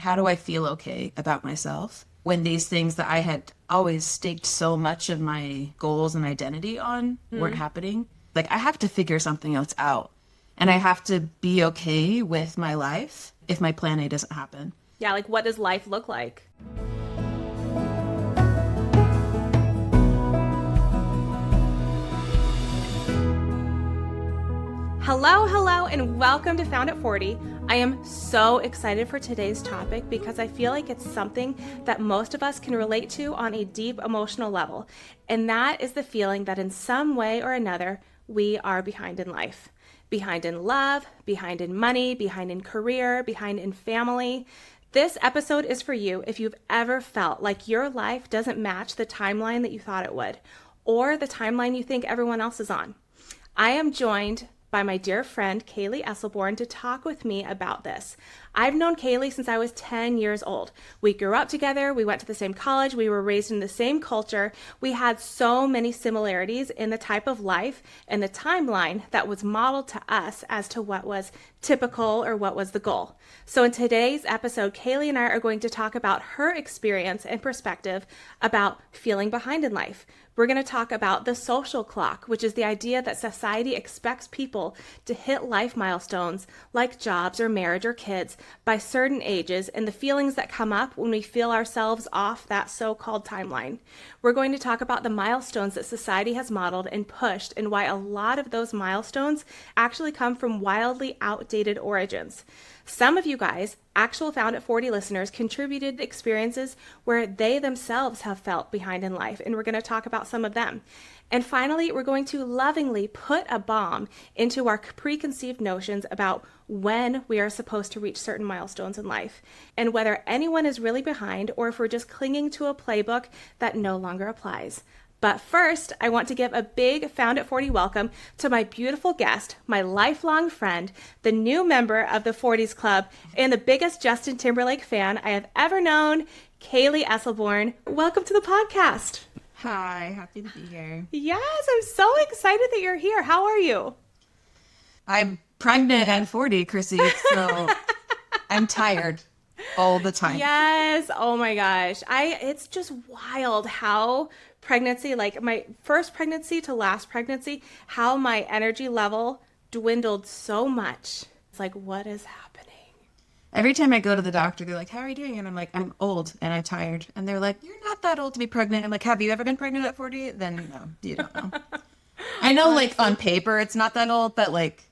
How do I feel okay about myself when these things that I had always staked so much of my goals and identity on weren't happening? Like, I have to figure something else out. And I have to be okay with my life if my plan A doesn't happen. Yeah, like what does life look like? Hello, and welcome to Found at 40. I am so excited for today's topic because I feel like it's something that most of us can relate to on a deep emotional level. And that is the feeling that in some way or another, we are behind in life. Behind in love, behind in money, behind in career, behind in family. This episode is for you if you've ever felt like your life doesn't match the timeline that you thought it would, or the timeline you think everyone else is on. I am joined by my dear friend Kaley Esselborn to talk with me about this. I've known Kaley since I was 10 years old. We grew up together, we went to the same college, we were raised in the same culture. We had so many similarities in the type of life and the timeline that was modeled to us as to what was typical or what was the goal. So in today's episode, Kaley and I are going to talk about her experience and perspective about feeling behind in life. We're going to talk about the social clock, which is the idea that society expects people to hit life milestones like jobs or marriage or kids by certain ages, and the feelings that come up when we feel ourselves off that so-called timeline. We're going to talk about the milestones that society has modeled and pushed, and why a lot of those milestones actually come from wildly outdated origins. Some of you guys, actual Found at 40 listeners, contributed experiences where they themselves have felt behind in life, and we're going to talk about some of them. And finally, we're going to lovingly put a bomb into our preconceived notions about when we are supposed to reach certain milestones in life, and whether anyone is really behind or if we're just clinging to a playbook that no longer applies. But first, I want to give a big Found at 40 welcome to my beautiful guest, my lifelong friend, the new member of the 40s Club, and the biggest Justin Timberlake fan I have ever known, Kaley Esselborn. Welcome to the podcast. Hi, happy to be here. Yes, I'm so excited that you're here. How are you? I'm pregnant at 40, Chrissy, so I'm tired all the time. Yes. Oh my gosh. It's just wild how pregnancy, like my first pregnancy to last pregnancy, how my energy level dwindled so much. It's like, what is happening? Every time I go to the doctor, they're like, how are you doing? And I'm like, I'm old and I'm tired. And they're like, you're not that old to be pregnant. I'm like, have you ever been pregnant at 40? Then no, you don't know. I know, like, on paper, it's not that old, but like,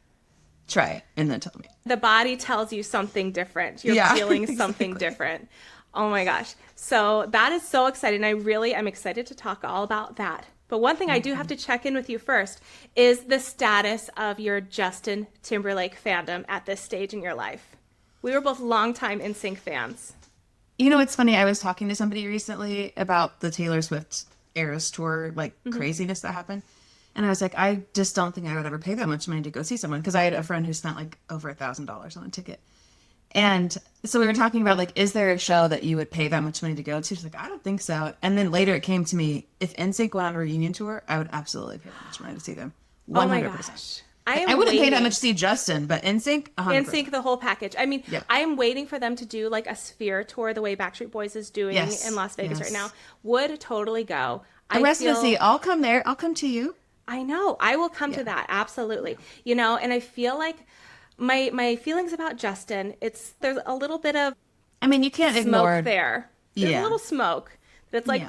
try it and then tell me. The body tells you something different. You're feeling something different. Oh my gosh. So that is so exciting. I really am excited to talk all about that. But one thing I do have to check in with you first is the status of your Justin Timberlake fandom at this stage in your life. We were both longtime NSYNC fans. You know, it's funny. I was talking to somebody recently about the Taylor Swift Eras tour, like craziness that happened. And I was like, I just don't think I would ever pay that much money to go see someone. Because I had a friend who spent like over $1,000 on a ticket. And so we were talking about, like, is there a show that you would pay that much money to go to? She's like, I don't think so. And then later it came to me, if NSYNC went on a reunion tour, I would absolutely pay that much money to see them. 100%. Oh my gosh. I wouldn't pay that much to see Justin, but NSYNC, 100%. NSYNC, the whole package. I mean, I am waiting for them to do like a Sphere tour the way Backstreet Boys is doing in Las Vegas right now. Would totally go. The residency, I'll come there. I'll come to you. I know. I will come to that. Absolutely. You know, and I feel like my feelings about Justin, there's a little bit of you can't smoke ignore there. There's a little smoke. That's like,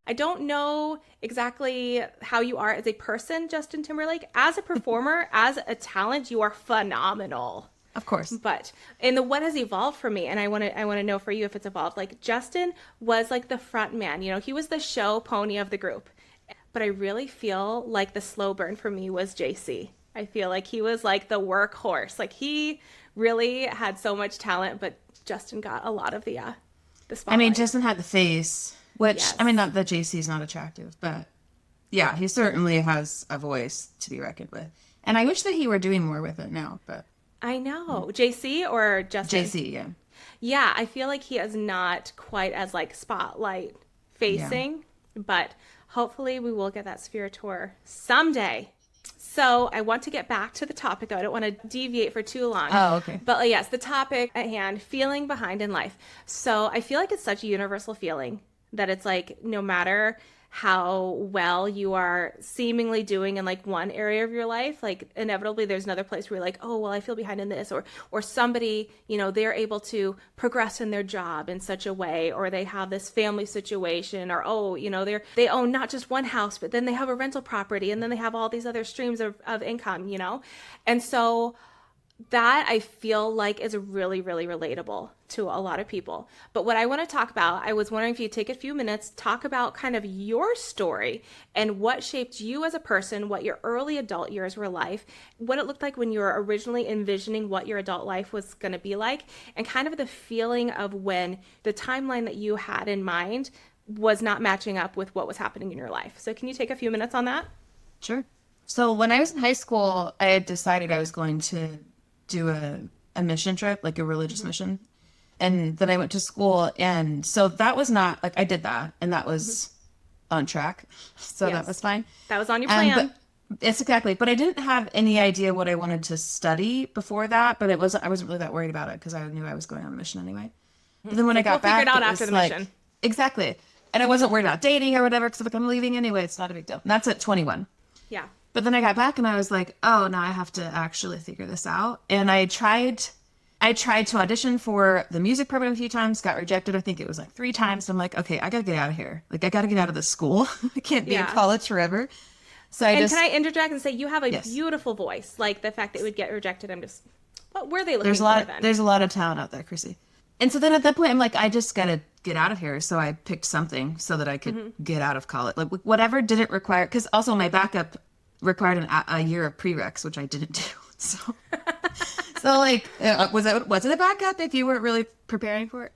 I don't know exactly how you are as a person, Justin Timberlake. As a performer, as a talent, you are phenomenal. Of course. But what has evolved for me, and I want to know for you if it's evolved. Like, Justin was like the front man. You know, he was the show pony of the group. But I really feel like the slow burn for me was JC. I feel like he was like the workhorse. Like, he really had so much talent, but Justin got a lot of the spotlight. Justin had the face, which, not that JC's not attractive, but yeah, he certainly has a voice to be reckoned with. And I wish that he were doing more with it now, but. I know. JC or Justin? JC, yeah. Yeah, I feel like he is not quite as like spotlight facing, but hopefully we will get that Sphere tour someday. So I want to get back to the topic, though. I don't want to deviate for too long. Oh, okay. But yes, the topic at hand, feeling behind in life. So I feel like it's such a universal feeling that it's like no matter how well you are seemingly doing in like one area of your life, like inevitably there's another place where you're like, oh well, I feel behind in this, or somebody, they're able to progress in their job in such a way, or they have this family situation, or they own not just one house, but then they have a rental property, and then they have all these other streams of income, and so that I feel like is really, really relatable to a lot of people. But what I want to talk about, I was wondering if you'd take a few minutes, talk about kind of your story and what shaped you as a person, what your early adult years were like, what it looked like when you were originally envisioning what your adult life was going to be like, and kind of the feeling of when the timeline that you had in mind was not matching up with what was happening in your life. So can you take a few minutes on that? Sure. So when I was in high school, I had decided I was going to do a mission trip, like a religious mission. And then I went to school. And so that was not like, I did that and that was on track. So that was fine. That was on your plan. But it's exactly, but I didn't have any idea what I wanted to study before that, but I wasn't really that worried about it because I knew I was going on a mission anyway. But then when I got back, figure it out after the mission. Exactly. And I wasn't worried about dating or whatever because I'm leaving anyway. It's not a big deal. And that's at 21. Yeah. But then I got back and I was like, oh, now I have to actually figure this out. And I tried to audition for the music program a few times, got rejected. I think it was like 3 times. I'm like, okay, I got to get out of here. Like, I got to get out of the school. I can't be in college forever. So can I interject and say you have a beautiful voice? Like the fact that it would get rejected, what were they looking for then? There's a lot of talent out there, Chrissy. And so then at that point, I'm like, I just got to get out of here. So I picked something so that I could get out of college. Like whatever didn't require, because also my backup required a year of prereqs, which I didn't do. So like, was it a backup if you weren't really preparing for it?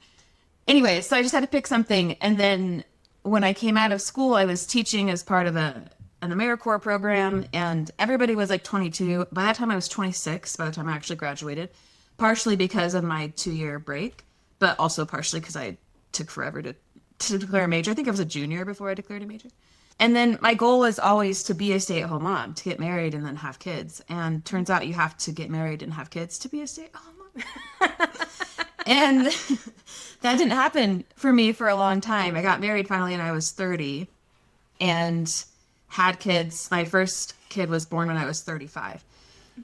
Anyway, so I just had to pick something. And then when I came out of school, I was teaching as part of an AmeriCorps program, and everybody was like 22. By that time, I was 26, by the time I actually graduated, partially because of my 2-year break, but also partially because I took forever to declare a major. I think I was a junior before I declared a major. And then my goal was always to be a stay-at-home mom, to get married and then have kids. And turns out you have to get married and have kids to be a stay-at-home mom. And that didn't happen for me for a long time. I got married finally and I was 30 and had kids. My first kid was born when I was 35.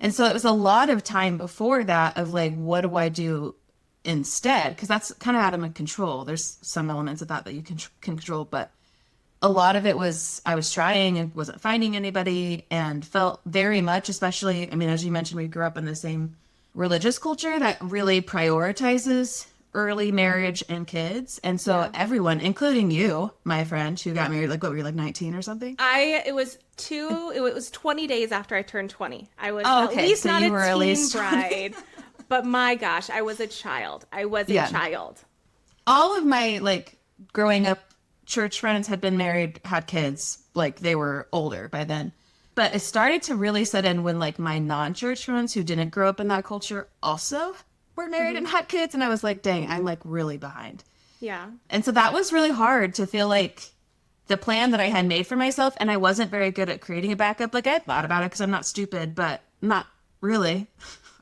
And so it was a lot of time before that of like, what do I do instead? Because that's kind of out of my control. There's some elements of that you can control, but a lot of it was I was trying and wasn't finding anybody and felt very much, especially, I mean, as you mentioned, we grew up in the same religious culture that really prioritizes early marriage and kids. And so everyone, including you, my friend, who got married, like what, were you like 19 or something? It was 20 days after I turned 20. I was at least so not a teen bride, but my gosh, I was a child. I was a child. All of my like growing up church friends had been married, had kids, like they were older by then. But it started to really set in when like my non-church friends who didn't grow up in that culture also were married and had kids. And I was like, dang, I'm like really behind. Yeah. And so that was really hard to feel like the plan that I had made for myself. And I wasn't very good at creating a backup. Like I thought about it because I'm not stupid, but not really.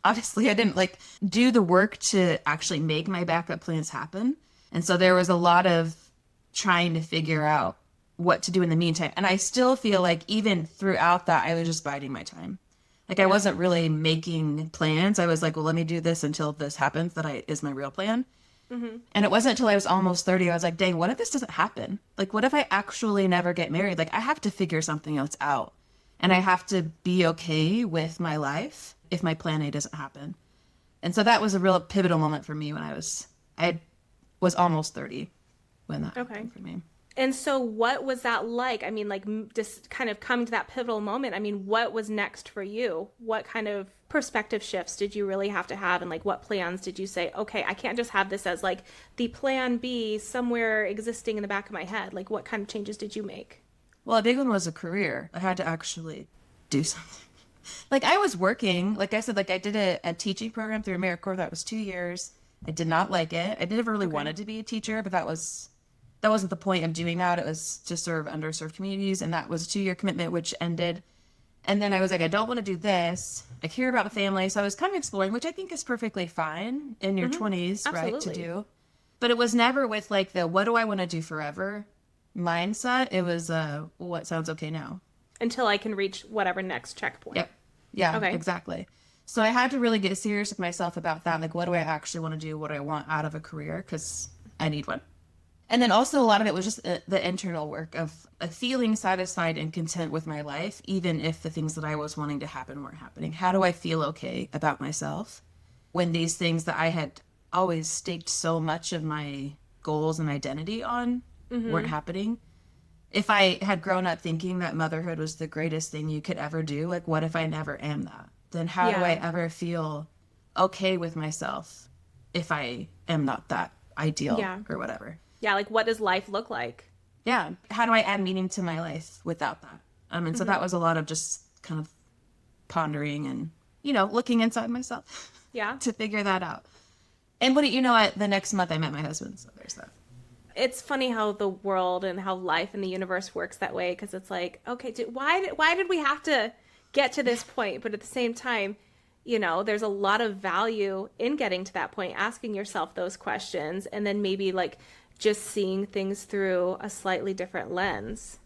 Obviously, I didn't like do the work to actually make my backup plans happen. And so there was a lot of trying to figure out what to do in the meantime. And I still feel like even throughout that, I was just biding my time. Like I wasn't really making plans. I was like, well, let me do this until this happens. That is my real plan. Mm-hmm. And it wasn't until I was almost 30. I was like, dang, what if this doesn't happen? Like, what if I actually never get married? Like I have to figure something else out. And I have to be okay with my life if my plan A doesn't happen. And so that was a real pivotal moment for me when I was almost 30 when that happened for me. And so what was that like? I mean, like just kind of coming to that pivotal moment. I mean, what was next for you? What kind of perspective shifts did you really have to have? And like, what plans did you say, okay, I can't just have this as like the plan B somewhere existing in the back of my head. Like what kind of changes did you make? Well, a big one was a career. I had to actually do something. Like I was working, like I said, like I did a teaching program through AmeriCorps. That was 2 years. I did not like it. I never really wanted to be a teacher, but that wasn't the point of doing that. It was to serve underserved communities. And that was a 2-year commitment, which ended And then I was like, I don't want to do this. I care about the family. So I was kind of exploring, which I think is perfectly fine in your 20s, right, to do. But it was never with like the, what do I want to do forever mindset. It was, what sounds okay now. Until I can reach whatever next checkpoint. Yep. Yeah, Okay. exactly. So I had to really get serious with myself about that. Like, what do I actually want to do? What do I want out of a career? Because I need one. And then also a lot of it was just the internal work of feeling satisfied and content with my life, even if the things that I was wanting to happen weren't happening. How do I feel okay about myself when these things that I had always staked so much of my goals and identity on weren't happening? If I had grown up thinking that motherhood was the greatest thing you could ever do, like, what if I never am that? Then how do I ever feel okay with myself if I am not that ideal or whatever? Yeah, like what does life look like? Yeah. How do I add meaning to my life without that? And so that was a lot of just kind of pondering and, looking inside myself to figure that out. And the next month I met my husband, so there's that. It's funny how the world and how life and the universe works that way, because it's like, okay, why did we have to get to this point? But at the same time, there's a lot of value in getting to that point, asking yourself those questions, and then maybe like just seeing things through a slightly different lens.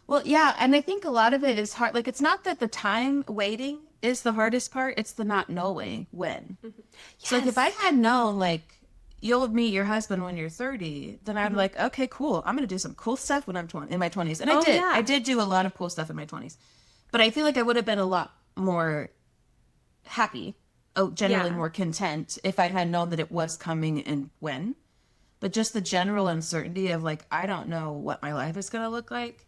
Well, yeah, and I think a lot of it is hard. Like, it's not that the time waiting is the hardest part, it's the not knowing when. Yes. So like, if I had known, like, you'll meet your husband when you're 30, then I'd be like, okay, cool. I'm going to do some cool stuff when I'm in my 20s. And I did. Yeah. I did do a lot of cool stuff in my 20s. But I feel like I would have been a lot more happy, generally more content if I had known that it was coming and when. But just the general uncertainty of like, I don't know what my life is going to look like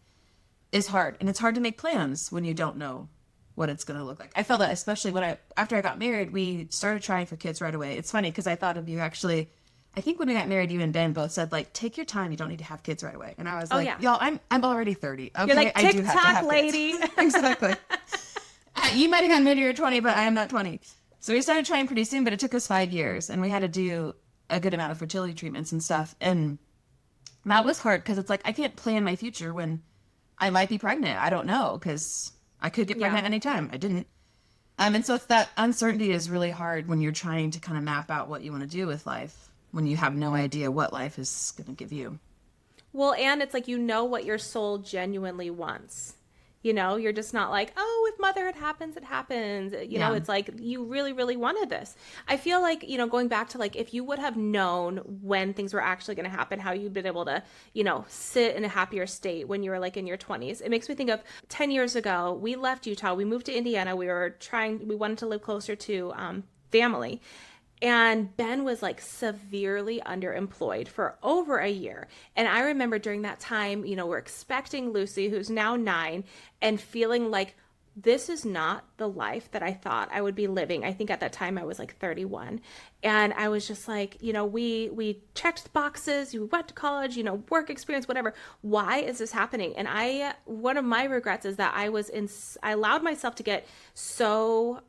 is hard. And it's hard to make plans when you don't know what it's going to look like. I felt that especially after I got married, we started trying for kids right away. It's funny because I thought of you actually. I think when we got married, you and Ben both said, like, take your time. You don't need to have kids right away. And I was y'all, I'm already 30. Okay, you're like, I do have to have lady. Exactly. You might have gotten married when you were 20, but I am not 20. So we started trying pretty soon, but it took us 5 years. And we had to do a good amount of fertility treatments and stuff. And that was hard because it's like, I can't plan my future when I might be pregnant. I don't know because I could get pregnant anytime. I didn't. And so that uncertainty is really hard when you're trying to kind of map out what you want to do with life, when you have no idea what life is going to give you. Well, and it's like, what your soul genuinely wants. You're just not like, oh, if motherhood happens, it happens. It's like you really, really wanted this. I feel like, going back to like, if you would have known when things were actually going to happen, how you'd been able to, sit in a happier state when you were like in your 20s. It makes me think of 10 years ago, we left Utah, we moved to Indiana. We wanted to live closer to family. And Ben was like severely underemployed for over a year. And I remember during that time, we're expecting Lucy, who's now 9, and feeling like this is not the life that I thought I would be living. I think at that time I was like 31. And I was just like, we checked the boxes, you went to college, work experience, whatever. Why is this happening? And one of my regrets is that I allowed myself to get so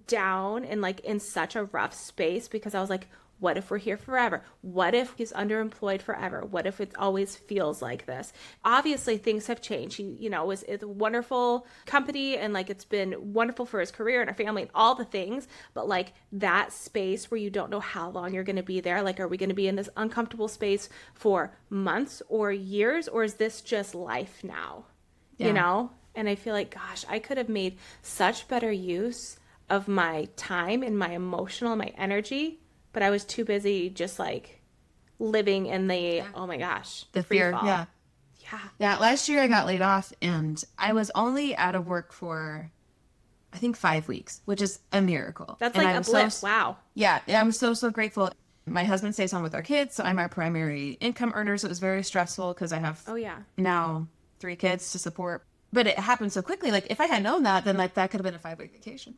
down and like in such a rough space because I was like, what if we're here forever? What if he's underemployed forever? What if it always feels like this? Obviously things have changed. He, it's a wonderful company and like it's been wonderful for his career and our family and all the things, but like that space where you don't know how long you're going to be there, like are we going to be in this uncomfortable space for months or years, or is this just life now? And I feel like, gosh, I could have made such better use of my time and my emotional, my energy, but I was too busy just like living in the, oh my gosh, the fear. fall. Yeah. Last year I got laid off and I was only out of work for, I think 5 weeks, which is a miracle. That's like a blip. Wow. Yeah. I'm so grateful. My husband stays home with our kids, so I'm our primary income earner. So it was very stressful because I have now 3 kids to support. But it happened so quickly. Like, if I had known that, then like that could have been a 5-week vacation.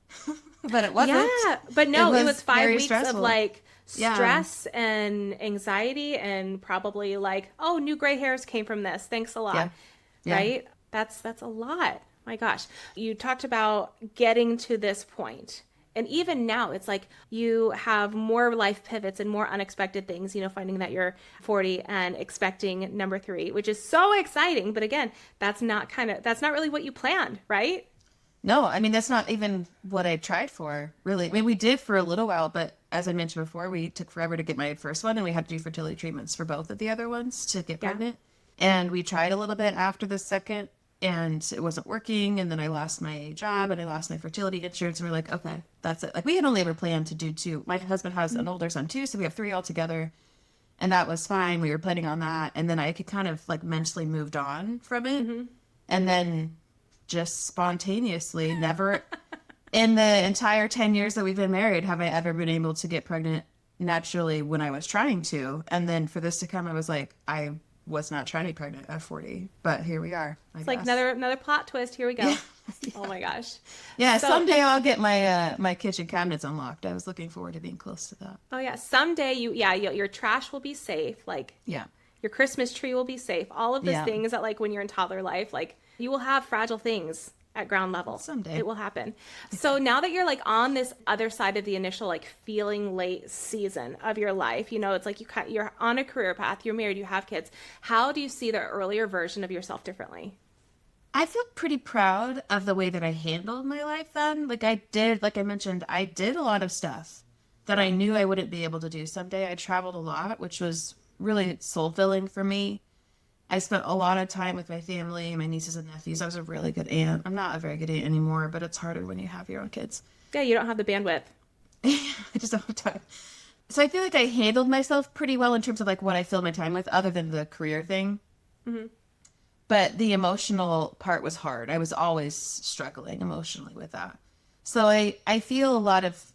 But it wasn't. Yeah, but no, it was 5 weeks stressful. of like stress and anxiety and probably like, oh, new gray hairs came from this. Thanks a lot. Yeah. Right? That's a lot. My gosh. You talked about getting to this point. And even now, it's like you have more life pivots and more unexpected things, finding that you're 40 and expecting number 3, which is so exciting. But again, that's not really what you planned, right? No, I mean, that's not even what I tried for, really. I mean, we did for a little while, but as I mentioned before, we took forever to get my first one, and we had to do fertility treatments for both of the other ones to get Yeah. pregnant. And we tried a little bit after the second, and it wasn't working. And then I lost my job, and I lost my fertility insurance, and we're like, okay, that's it. Like, we had only ever planned to do 2. My husband has an older son, too, so we have 3 altogether. And that was fine. We were planning on that. And then I could kind of, like, mentally moved on from it. And then just spontaneously, never in the entire 10 years that we've been married have I ever been able to get pregnant naturally when I was trying to. And then for this to come, I was like, I was not trying to be pregnant at 40, but here we are. It's like another plot twist. Here we go. Yeah. Oh my gosh. Yeah, So- someday I'll get my my kitchen cabinets unlocked. I was looking forward to being close to that. Oh yeah. Someday your trash will be safe. Like Yeah. your Christmas tree will be safe. All of these Yeah. things that like when you're in toddler life, like you will have fragile things at ground level. Someday. It will happen. So now that you're like on this other side of the initial like feeling late season of your life, you know, it's like you're on a career path, you're married, you have kids. How do you see the earlier version of yourself differently? I feel pretty proud of the way that I handled my life then. Like I mentioned, I did a lot of stuff that I knew I wouldn't be able to do someday. I traveled a lot, which was really soul-filling for me. I spent a lot of time with my family, my nieces and nephews. I was a really good aunt. I'm not a very good aunt anymore, but it's harder when you have your own kids. Yeah, you don't have the bandwidth. I just don't have time. So I feel like I handled myself pretty well in terms of like what I filled my time with, other than the career thing. But the emotional part was hard. I was always struggling emotionally with that. So I feel a lot of,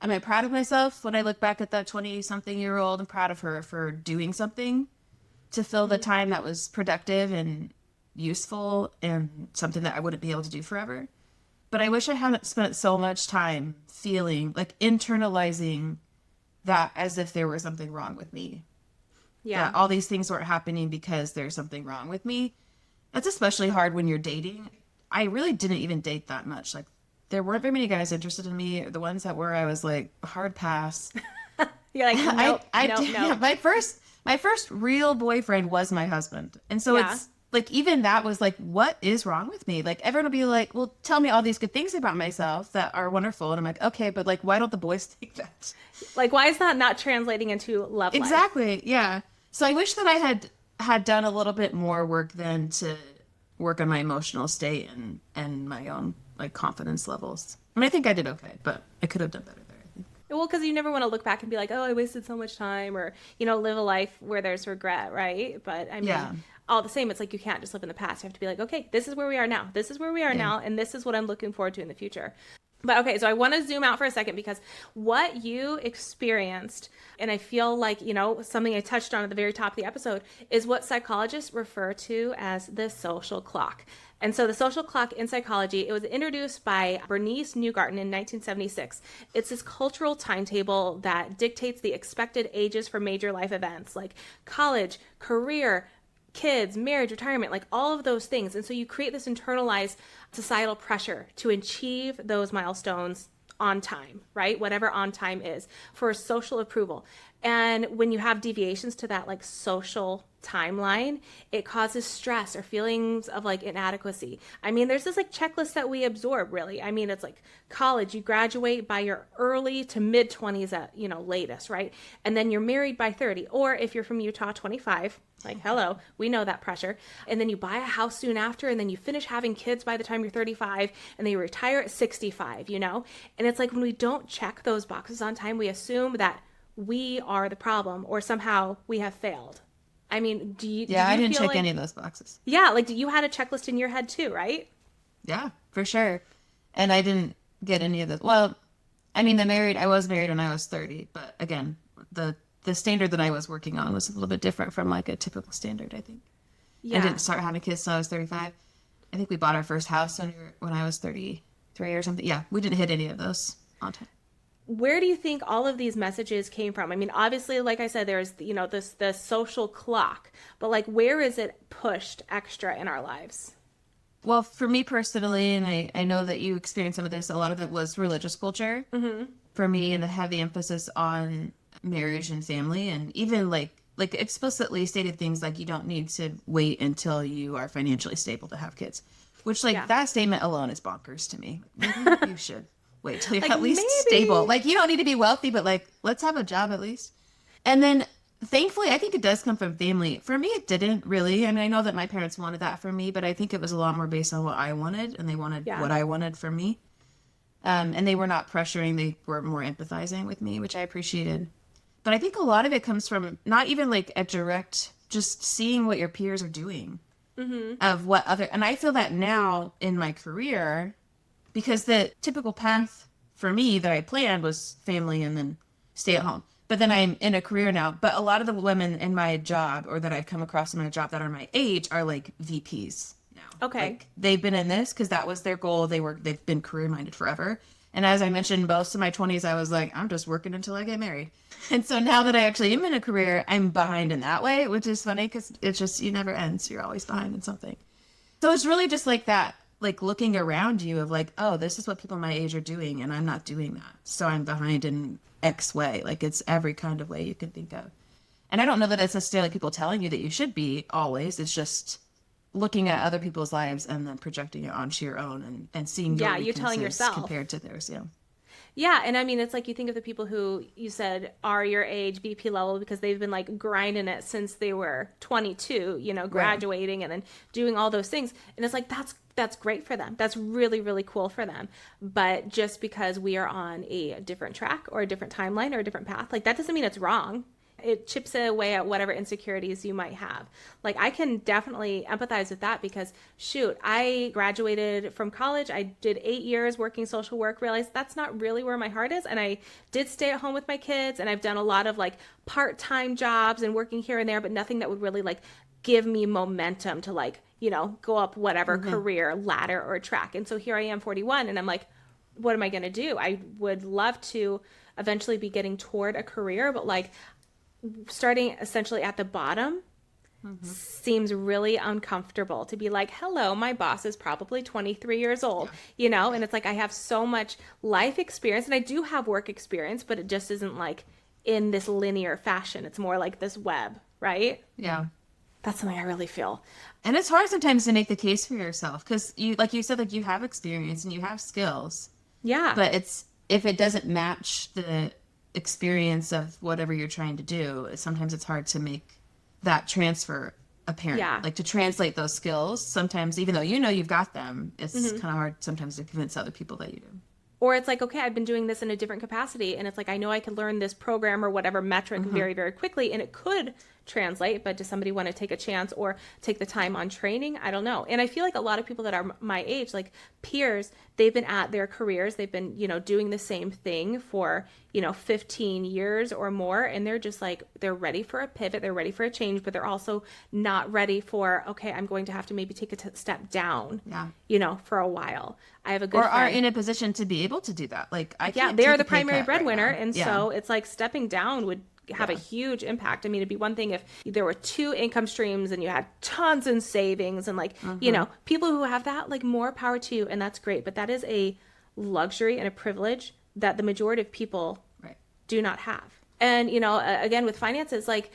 am I proud of myself when I look back at that 20-something-year-old? I'm proud of her for doing something to fill the time that was productive and useful and something that I wouldn't be able to do forever. But I wish I hadn't spent so much time feeling, like internalizing that as if there was something wrong with me. Yeah. That all these things weren't happening because there's something wrong with me. That's especially hard when you're dating. I really didn't even date that much. Like, there weren't very many guys interested in me. The ones that were, I was like, hard pass. You're like, nope, nope. Yeah, my first real boyfriend was my husband. And so Yeah. it's like, even that was like, what is wrong with me? Like, everyone will be like, well, tell me all these good things about myself that are wonderful. And I'm like, okay, but like, why don't the boys think that? Like, why is that not translating into love life? Exactly. Yeah. So I wish that I had done a little bit more work then to work on my emotional state and my own like confidence levels. I mean, I think I did okay, but I could have done better there, I think. Well, because you never want to look back and be like, oh, I wasted so much time, or, you know, live a life where there's regret, right? But I mean, Yeah. all the same, it's like you can't just live in the past. You have to be like, okay, this is where we are now. This is where we are now, and this is what I'm looking forward to in the future. But okay, so I want to zoom out for a second, because what you experienced, and I feel like, you know, something I touched on at the very top of the episode, is what psychologists refer to as the social clock. And so the social clock in psychology, it was introduced by Bernice Newgarten in 1976. It's this cultural timetable that dictates the expected ages for major life events like college, career, kids, marriage, retirement, like all of those things. And so you create this internalized societal pressure to achieve those milestones on time, right? Whatever on time is, for social approval. And when you have deviations to that like social timeline, it causes stress or feelings of like inadequacy. I mean, there's this like checklist that we absorb, really. I mean, it's like college, you graduate by your early to mid 20s at, you know, latest, right? And then you're married by 30, or if you're from Utah, 25. Like, hello, we know that pressure. And then you buy a house soon after, and then you finish having kids by the time you're 35, and then you retire at 65, you know? And it's like when we don't check those boxes on time, we assume that we are the problem, or somehow we have failed. I mean, Yeah, I didn't feel check like, any of those boxes. Yeah, like you had a checklist in your head too, right? Yeah, for sure. And I didn't get any of those. Well, I mean, I was married when I was 30, but again, the standard that I was working on was a little bit different from like a typical standard, I think. Yeah. I didn't start having kids till I was 35. I think we bought our first house when I was 33 or something. Yeah, we didn't hit any of those on time. Where do you think all of these messages came from? I mean, obviously, like I said, there's, you know, the social clock, but like, where is it pushed extra in our lives? Well, for me personally, and I know that you experienced some of this, a lot of it was religious culture. Mm-hmm. For me, and the heavy emphasis on marriage and family, and even like explicitly stated things like you don't need to wait until you are financially stable to have kids. Which, like, Yeah. that statement alone is bonkers to me. Maybe you should wait till you're Like, at least maybe. stable. Like, you don't need to be wealthy, but, like, let's have a job at least. And then, thankfully, I think it does come from family. For me, it didn't really. I mean, I know that my parents wanted that for me, but I think it was a lot more based on what I wanted, and they wanted Yeah. what I wanted for me. And they were not pressuring. They were more empathizing with me, which I appreciated. But I think a lot of it comes from not even, like, a direct, just seeing what your peers are doing. Of what other, and I feel that now in my career, because the typical path for me that I planned was family and then stay at home. But then I'm in a career now. But a lot of the women in my job or that I've come across in my job that are my age are like VPs now. Okay. Like they've been in this because that was their goal. They've been career minded forever. And as I mentioned, most of my 20s, I was like, I'm just working until I get married. And so now that I actually am in a career, I'm behind in that way, which is funny because it's just, you never end. So you're always behind in something. So it's really just like that, like looking around you of like, oh, this is what people my age are doing. And I'm not doing that. So I'm behind in X way. Like it's every kind of way you can think of. And I don't know that it's necessarily people telling you that you should be always. It's just looking at other people's lives and then projecting it onto your own and seeing your you're telling weaknesses yourself compared to theirs. Yeah. Yeah, and I mean, it's like you think of the people who you said are your age, VP level, because they've been like grinding it since they were 22, you know, graduating and then doing all those things. And it's like, that's great for them. That's really, really cool for them. But just because we are on a different track or a different timeline or a different path, like that doesn't mean it's wrong. It chips away at whatever insecurities you might have. Like I can definitely empathize with that because shoot, I graduated from college. I did 8 years working social work, realized that's not really where my heart is. And I did stay at home with my kids and I've done a lot of like part-time jobs and working here and there, but nothing that would really like give me momentum to like, you know, go up whatever career ladder or track. And so here I am 41 and I'm like, what am I going to do? I would love to eventually be getting toward a career, but like starting essentially at the bottom seems really uncomfortable to be like, hello, my boss is probably 23 years old, you know? And it's like, I have so much life experience and I do have work experience, but it just isn't like in this linear fashion. It's more like this web, right? Yeah. That's something I really feel. And it's hard sometimes to make the case for yourself because you, like you said, like you have experience and you have skills. Yeah. But it's, if it doesn't match the experience of whatever you're trying to do, sometimes it's hard to make that transfer apparent. Yeah. Like to translate those skills. Sometimes, even though you know you've got them, it's kind of hard sometimes to convince other people that you do. Or it's like, okay, I've been doing this in a different capacity. And it's like, I know I can learn this program or whatever metric very, very quickly. And it could translate, but does somebody want to take a chance or take the time on training? I don't know. And I feel like a lot of people that are my age, like peers, they've been at their careers. They've been, you know, doing the same thing for, you know, 15 years or more. And they're just like, they're ready for a pivot. They're ready for a change, but they're also not ready for, okay, I'm going to have to maybe take a step down, you know, for a while. I have a good or friend. are in a position to be able to do that. Like I can't. Yeah, they're take the a pay primary cut right breadwinner. now. And so it's like stepping down would have a huge impact. I mean, it'd be one thing if there were 2 income streams and you had tons in savings and like, you know, people who have that, like more power to you. And that's great. But that is a luxury and a privilege that the majority of people do not have. And, you know, again, with finances, like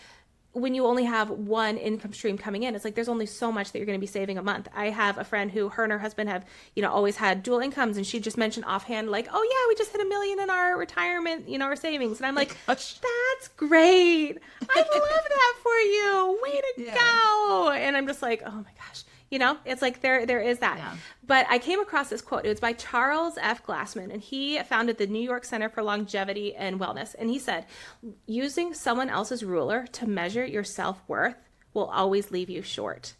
when you only have one income stream coming in, it's like there's only so much that you're going to be saving a month. I have a friend who her and her husband have, you know, always had dual incomes, and she just mentioned offhand, like, oh yeah, we just hit $1 million in our retirement, you know, our savings. And I'm like, that's great. I love that for you. Way to go. And I'm just like, oh my gosh. You know, it's like there is that. Yeah. But I came across this quote. It was by Charles F. Glassman, and he founded the New York Center for Longevity and Wellness. And he said, using someone else's ruler to measure your self-worth will always leave you short.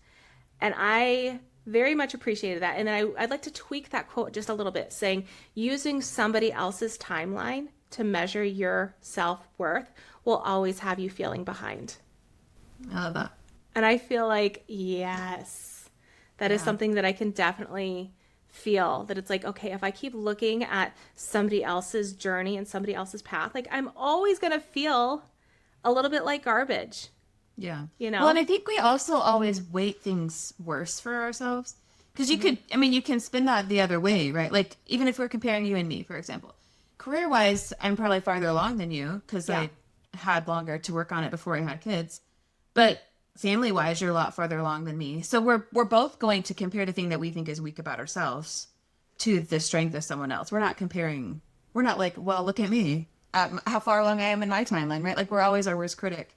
And I very much appreciated that. And then I'd like to tweak that quote just a little bit, saying using somebody else's timeline to measure your self-worth will always have you feeling behind. I love that. And I feel like, yes. That is something that I can definitely feel, that it's like, okay, if I keep looking at somebody else's journey and somebody else's path, like I'm always going to feel a little bit like garbage. Yeah. You know? Well, and I think we also always weight things worse for ourselves. Because you could, I mean, you can spin that the other way, right? Like, even if we're comparing you and me, for example, career-wise, I'm probably farther along than you because I had longer to work on it before I had kids. But family wise, you're a lot farther along than me. So we're both going to compare the thing that we think is weak about ourselves to the strength of someone else. We're not comparing. We're not like, well, look at me, how far along I am in my timeline, right? Like we're always our worst critic.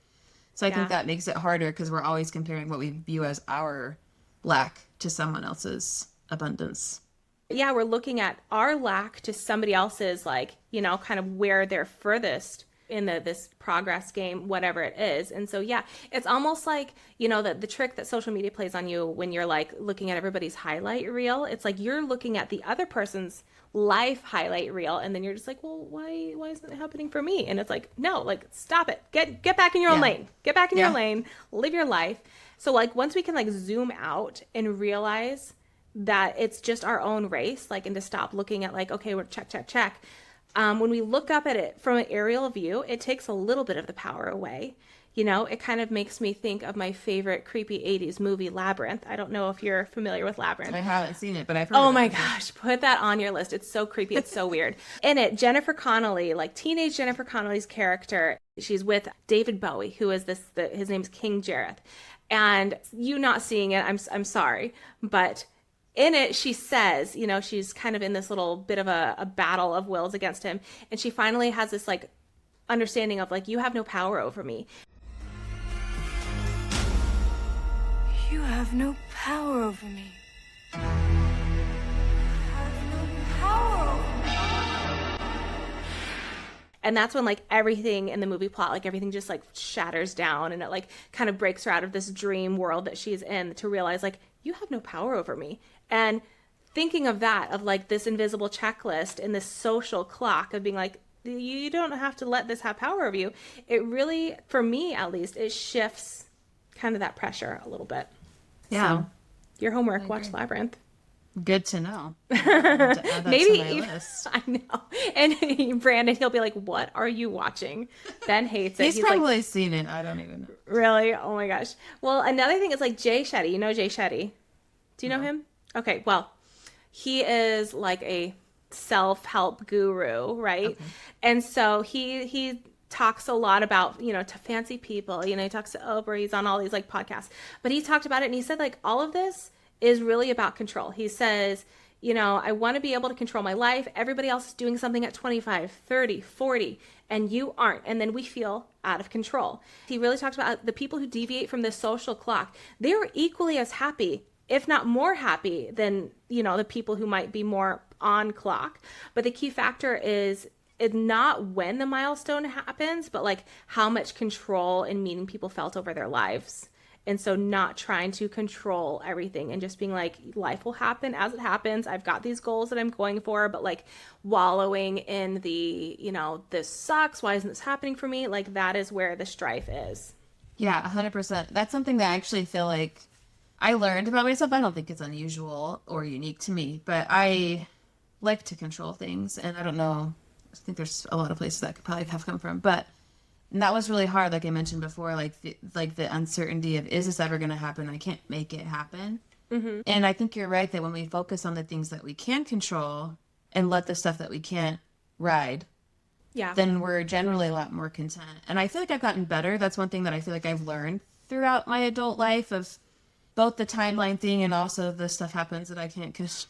So I think that makes it harder because we're always comparing what we view as our lack to someone else's abundance. Yeah, we're looking at our lack to somebody else's, like, you know, kind of where they're furthest in this progress game, whatever it is. And so, yeah, it's almost like, you know, the trick that social media plays on you when you're like looking at everybody's highlight reel. It's like you're looking at the other person's life highlight reel, and then you're just like, well, why isn't it happening for me? And it's like, no, like, stop it. Get back in your own lane. Get back in your lane. Live your life. So like once we can like zoom out and realize that it's just our own race, like, and to stop looking at like, okay, we're check. When we look up at it from an aerial view, it takes a little bit of the power away. You know, it kind of makes me think of my favorite creepy 80s movie, Labyrinth. I don't know if you're familiar with Labyrinth. I haven't seen it, but I've heard Oh of my it. gosh, put that on your list. It's so creepy. It's so weird. In it, Jennifer Connelly, like teenage Jennifer Connelly's character, she's with David Bowie, who is his name's King Jareth. And you not seeing it, I'm sorry, but in it, she says, you know, she's kind of in this little bit of a battle of wills against him. And she finally has this like understanding of like, you have no power over me. You have no power over me. You have no power over me. And that's when like everything in the movie plot, like everything just like shatters down, and it like kind of breaks her out of this dream world that she's in to realize like, you have no power over me. And thinking of that, of like this invisible checklist and this social clock of being like, you don't have to let this have power over you. It really, for me at least, it shifts kind of that pressure a little bit. Yeah. So, your homework, watch Labyrinth. Good to know. I'll have to add that Maybe to my even, list. I know. And Brandon, he'll be like, what are you watching? Ben hates it. He's like, probably seen it. I don't even know. really? Oh my gosh. Well, another thing is like Jay Shetty. You know Jay Shetty? Do you know him? Okay, well, he is like a self-help guru, right? Okay. And so he talks a lot about, you know, to fancy people. You know, he talks to Oprah. He's on all these like podcasts. But he talked about it and he said like all of this is really about control. He says, you know, I want to be able to control my life. Everybody else is doing something at 25, 30, 40, and you aren't. And then we feel out of control. He really talks about the people who deviate from this social clock. They are equally as happy, if not more happy than, you know, the people who might be more on clock. But the key factor is it's not when the milestone happens, but like how much control and meaning people felt over their lives. And so not trying to control everything and just being like, life will happen as it happens. I've got these goals that I'm going for, but like wallowing in the, you know, this sucks. Why isn't this happening for me? Like that is where the strife is. Yeah, 100%. That's something that I actually feel like I learned about myself. I don't think it's unusual or unique to me, but I like to control things. And I don't know, I think there's a lot of places that could probably have come from, but that was really hard. Like I mentioned before, like the uncertainty of, is this ever going to happen? I can't make it happen. Mm-hmm. And I think you're right that when we focus on the things that we can control and let the stuff that we can't ride, then we're generally a lot more content. And I feel like I've gotten better. That's one thing that I feel like I've learned throughout my adult life, of both the timeline thing and also the stuff happens that I can't control.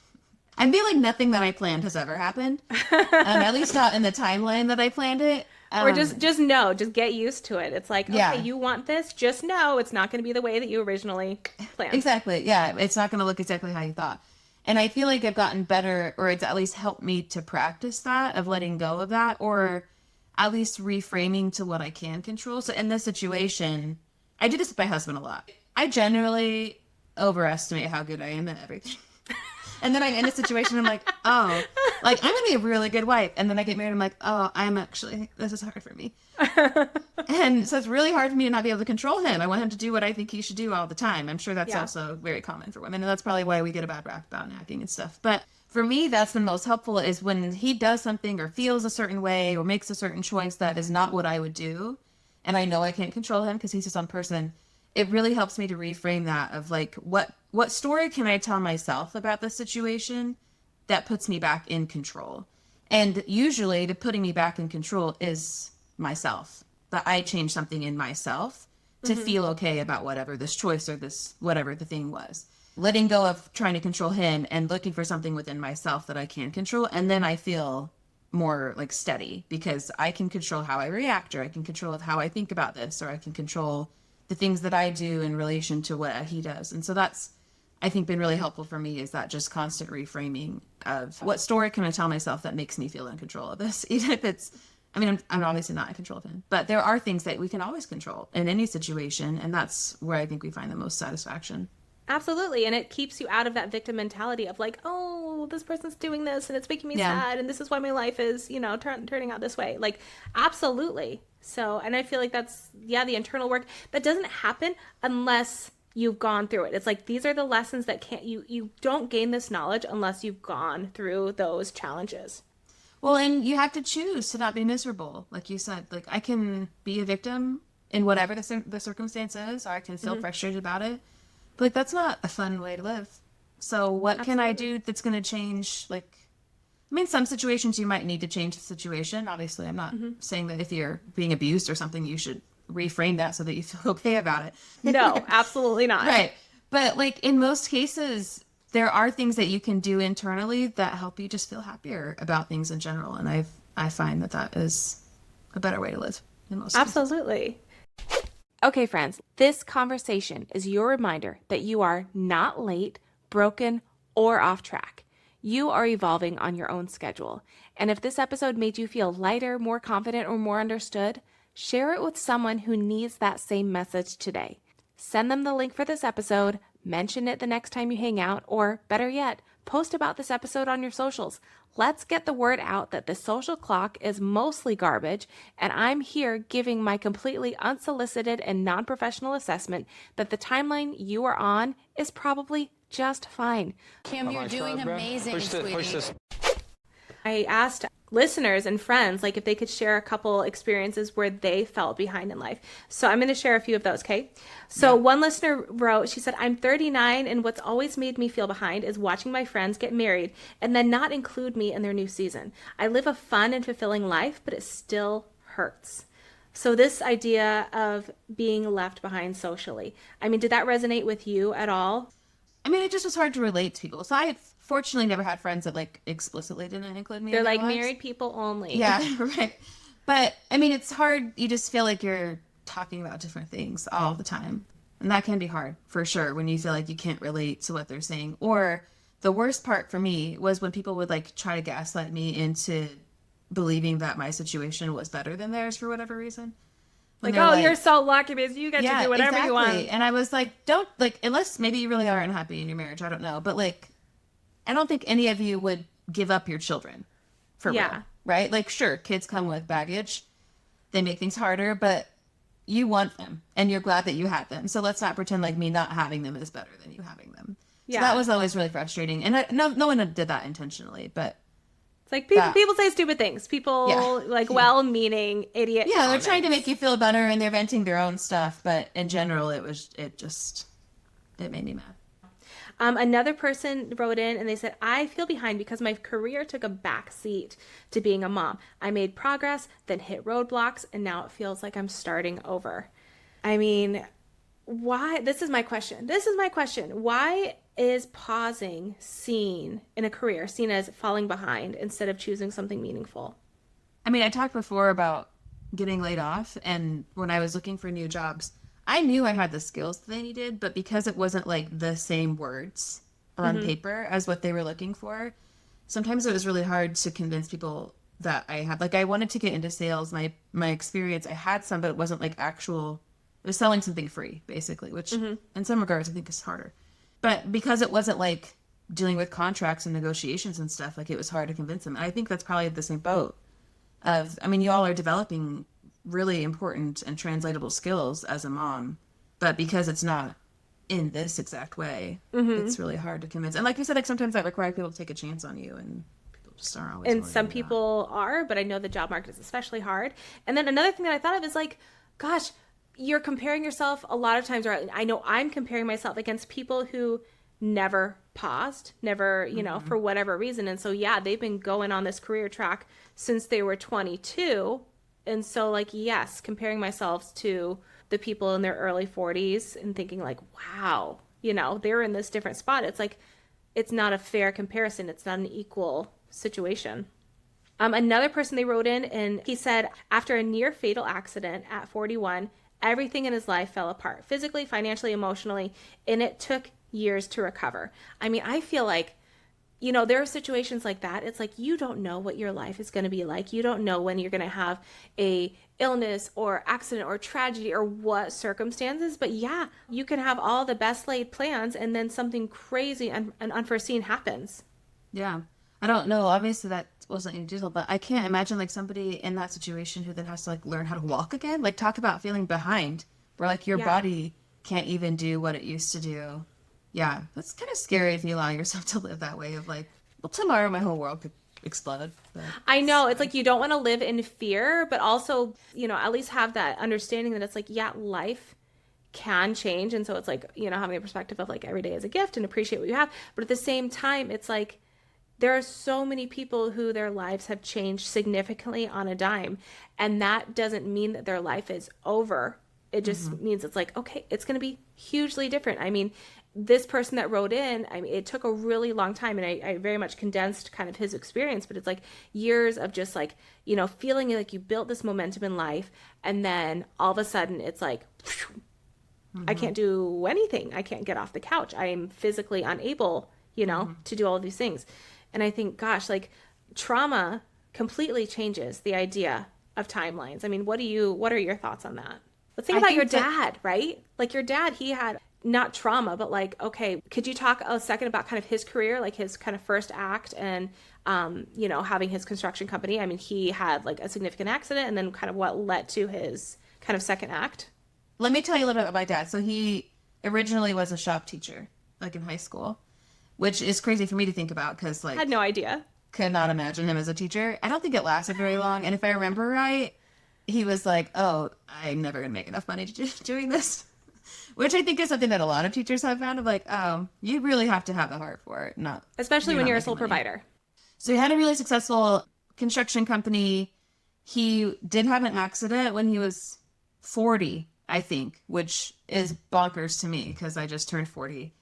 I feel like nothing that I planned has ever happened. At least not in the timeline that I planned it. Or just know, just get used to it. It's like, okay, you want this, just know it's not going to be the way that you originally planned. Exactly. Yeah. It's not going to look exactly how you thought. And I feel like I've gotten better, or it's at least helped me to practice that, of letting go of that, or at least reframing to what I can control. So in this situation, I do this with my husband a lot. I generally overestimate how good I am at everything. And then I'm in a situation, I'm like, oh, like, I'm going to be a really good wife. And then I get married, I'm like, oh, this is hard for me. And so it's really hard for me to not be able to control him. I want him to do what I think he should do all the time. I'm sure that's also very common for women. And that's probably why we get a bad rap about nagging and stuff. But for me, that's the most helpful, is when he does something or feels a certain way or makes a certain choice that is not what I would do. And I know I can't control him because he's his own person. It really helps me to reframe that, of like, what story can I tell myself about the situation that puts me back in control? And usually the putting me back in control is myself, that I change something in myself to feel okay about whatever this choice or this whatever the thing was. Letting go of trying to control him and looking for something within myself that I can control. And then I feel more like steady because I can control how I react, or I can control how I think about this, or I can control the things that I do in relation to what he does. And so that's, I think, been really helpful for me, is that just constant reframing of what story can I tell myself that makes me feel in control of this, even if it's, I mean, I'm obviously not in control of him, but there are things that we can always control in any situation. And that's where I think we find the most satisfaction. Absolutely. And it keeps you out of that victim mentality of like, oh, this person's doing this and it's making me sad. And this is why my life is, turning out this way. Like, absolutely. So, and I feel like that's, the internal work that doesn't happen unless you've gone through it. It's like, these are the lessons that you don't gain this knowledge unless you've gone through those challenges. Well, and you have to choose to not be miserable. Like you said, like, I can be a victim in whatever the circumstance is, or I can feel frustrated about it. But like, that's not a fun way to live. So what can I do that's going to change? Like, I mean, some situations you might need to change the situation. Obviously, I'm not saying that if you're being abused or something, you should reframe that so that you feel okay about it. No, absolutely not. Right. But like, in most cases, there are things that you can do internally that help you just feel happier about things in general. And I find that is a better way to live in most cases. Absolutely. Okay, friends, this conversation is your reminder that you are not late, broken, or off track. You are evolving on your own schedule. And if this episode made you feel lighter, more confident, or more understood, share it with someone who needs that same message today. Send them the link for this episode, mention it the next time you hang out, or better yet, post about this episode on your socials. Let's get the word out that the social clock is mostly garbage, and I'm here giving my completely unsolicited and non-professional assessment that the timeline you are on is probably just fine. Kim, you're doing amazing, sweetie. Push this. I asked listeners and friends like if they could share a couple experiences where they felt behind in life. So I'm going to share a few of those, okay? So one listener wrote, she said, I'm 39 and what's always made me feel behind is watching my friends get married and then not include me in their new season. I live a fun and fulfilling life, but it still hurts. So this idea of being left behind socially, I mean, did that resonate with you at all? I mean, it just was hard to relate to people. So I fortunately never had friends that like explicitly didn't include me. They're in their like lives. married people only. Yeah, right. But I mean, it's hard. You just feel like you're talking about different things all the time. And that can be hard for sure when you feel like you can't relate to what they're saying. Or the worst part for me was when people would like try to gaslight me into believing that my situation was better than theirs for whatever reason. Like, oh, you're so lucky because you get to do whatever you want. And I was like, don't, like, unless maybe you really are unhappy in your marriage. I don't know. But, like, I don't think any of you would give up your children for real, right? Like, sure, kids come with baggage. They make things harder, but you want them and you're glad that you had them. So let's not pretend like me not having them is better than you having them. Yeah. So that was always really frustrating. And no one did that intentionally, but. Like people say stupid things. People well-meaning idiot. Yeah, comments. They're trying to make you feel better and they're venting their own stuff. But in general, it made me mad. Another person wrote in and they said, I feel behind because my career took a back seat to being a mom. I made progress, then hit roadblocks, and now it feels like I'm starting over. I mean, why? This is my question. Why is pausing seen in a career seen as falling behind instead of choosing something meaningful? I mean, I talked before about getting laid off, and when I was looking for new jobs, I knew I had the skills that they needed, but because it wasn't like the same words on paper as what they were looking for, sometimes it was really hard to convince people that I had, like, I wanted to get into sales. My experience, I had some, but it wasn't like actual, it was selling something free, basically, which in some regards I think is harder. But because it wasn't like dealing with contracts and negotiations and stuff, like it was hard to convince them. And I think that's probably the same boat of, I mean, you all are developing really important and translatable skills as a mom, but because it's not in this exact way, it's really hard to convince. And like you said, like sometimes that requires people to take a chance on you, and people just aren't always. And some people are, but I know the job market is especially hard. And then another thing that I thought of is like, gosh, you're comparing yourself a lot of times, or I know I'm comparing myself against people who never paused, never, for whatever reason. And so, they've been going on this career track since they were 22. And so, like, yes, comparing myself to the people in their early 40s and thinking like, wow, they're in this different spot. It's like, it's not a fair comparison. It's not an equal situation. Another person they wrote in, and he said, after a near fatal accident at 41, everything in his life fell apart, physically, financially, emotionally, and it took years to recover. I mean, I feel like, there are situations like that. It's like, you don't know what your life is going to be like. You don't know when you're going to have a illness or accident or tragedy or what circumstances. But yeah, you can have all the best laid plans and then something crazy and unforeseen happens. Yeah. I don't know. Obviously that wasn't your deal, but I can't imagine like somebody in that situation who then has to like learn how to walk again. Like talk about feeling behind where like your body can't even do what it used to do. Yeah, that's kind of scary if you allow yourself to live that way of like, well, tomorrow my whole world could explode. I know. It's like you don't want to live in fear, but also, at least have that understanding that it's like, yeah, life can change. And so it's like, having a perspective of like every day is a gift and appreciate what you have. But at the same time, it's like there are so many people who their lives have changed significantly on a dime. And that doesn't mean that their life is over. It just means it's like, okay, it's going to be hugely different. I mean, this person that wrote in, I mean, it took a really long time, and I very much condensed kind of his experience, but it's like years of just like, feeling like you built this momentum in life, and then all of a sudden it's like, I can't do anything. I can't get off the couch. I'm physically unable, to do all of these things. And I think, gosh, like trauma completely changes the idea of timelines. I mean, what are your thoughts on that? Let's think about your dad, right? Like your dad, he had not trauma, but like, okay, could you talk a second about kind of his career, like his kind of first act and, having his construction company? I mean, he had like a significant accident and then kind of what led to his kind of second act. Let me tell you a little bit about my dad. So he originally was a shop teacher, like in high school, which is crazy for me to think about because like... I had no idea. Could not imagine him as a teacher. I don't think it lasted very long. And if I remember right, he was like, oh, I'm never going to make enough money doing this. Which I think is something that a lot of teachers have found of like, oh, you really have to have a heart for it. Especially when you're a sole provider. So he had a really successful construction company. He did have an accident when he was 40, I think, which is bonkers to me because I just turned 40.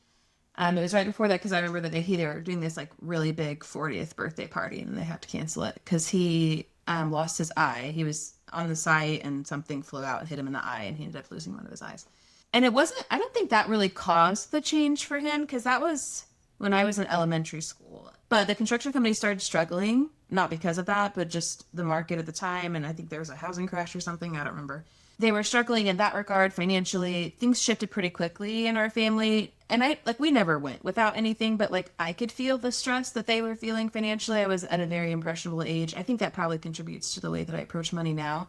It was right before that because I remember the day they were doing this like really big 40th birthday party and they had to cancel it because he lost his eye. He was on the site and something flew out and hit him in the eye and he ended up losing one of his eyes. And I don't think that really caused the change for him because that was when I was in elementary school. But the construction company started struggling, not because of that, but just the market at the time. And I think there was a housing crash or something. I don't remember. They were struggling in that regard financially. Things shifted pretty quickly in our family. And we never went without anything, but like I could feel the stress that they were feeling financially. I was at a very impressionable age. I think that probably contributes to the way that I approach money now,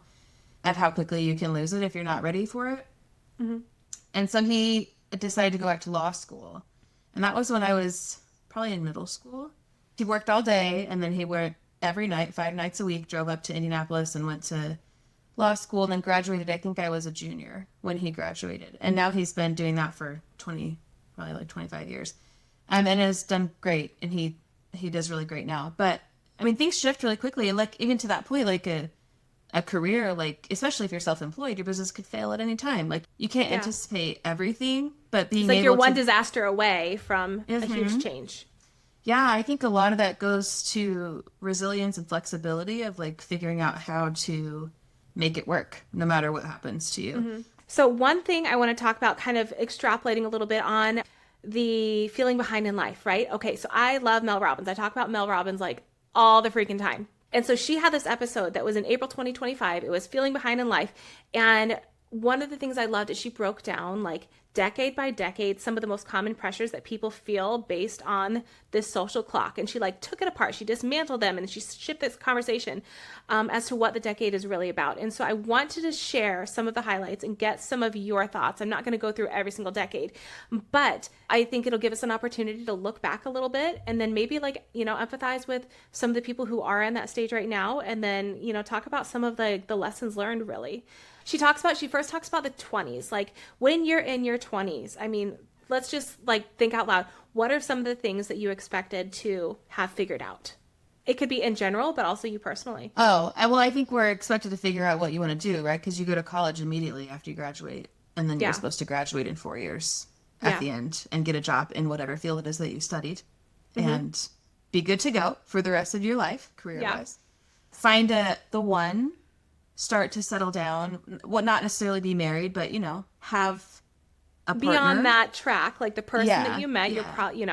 of how quickly you can lose it if you're not ready for it. Mm-hmm. And so he decided to go back to law school. And that was when I was probably in middle school. He worked all day and then he worked every night, 5 nights a week, drove up to Indianapolis and went to law school and then graduated. I think I was a junior when he graduated. And now he's been doing that for probably 25 years. And has done great. And he does really great now. But I mean, things shift really quickly. And like, even to that point, like a career, like, especially if you're self-employed, your business could fail at any time. Like, you can't anticipate everything, but being it's like you're one disaster away from a huge change. Yeah, I think a lot of that goes to resilience and flexibility of like figuring out how to make it work no matter what happens to you. Mm-hmm. So one thing I want to talk about, kind of extrapolating a little bit on the feeling behind in life, right? Okay, so I love Mel Robbins. I talk about Mel Robbins like all the freaking time. And so she had this episode that was in April 2025. It was Feeling Behind in Life. And one of the things I loved is she broke down like decade by decade some of the most common pressures that people feel based on this social clock. And she like took it apart. She dismantled them and she shifted this conversation as to what the decade is really about. And so I wanted to share some of the highlights and get some of your thoughts. I'm not going to go through every single decade, but I think it'll give us an opportunity to look back a little bit and then maybe like, empathize with some of the people who are in that stage right now. And then, talk about some of the lessons learned really. She first talks about the 20s, like when you're in your 20s. I mean, let's just like think out loud. What are some of the things that you expected to have figured out? It could be in general, but also you personally. Oh, well, I think we're expected to figure out what you want to do, right? Because you go to college immediately after you graduate, and then you're supposed to graduate in 4 years at the end and get a job in whatever field it is that you studied, and be good to go for the rest of your life, career-wise. Find the one, start to settle down. Well, not necessarily be married, but have a partner. Beyond that track, like the person that you met, you're probably,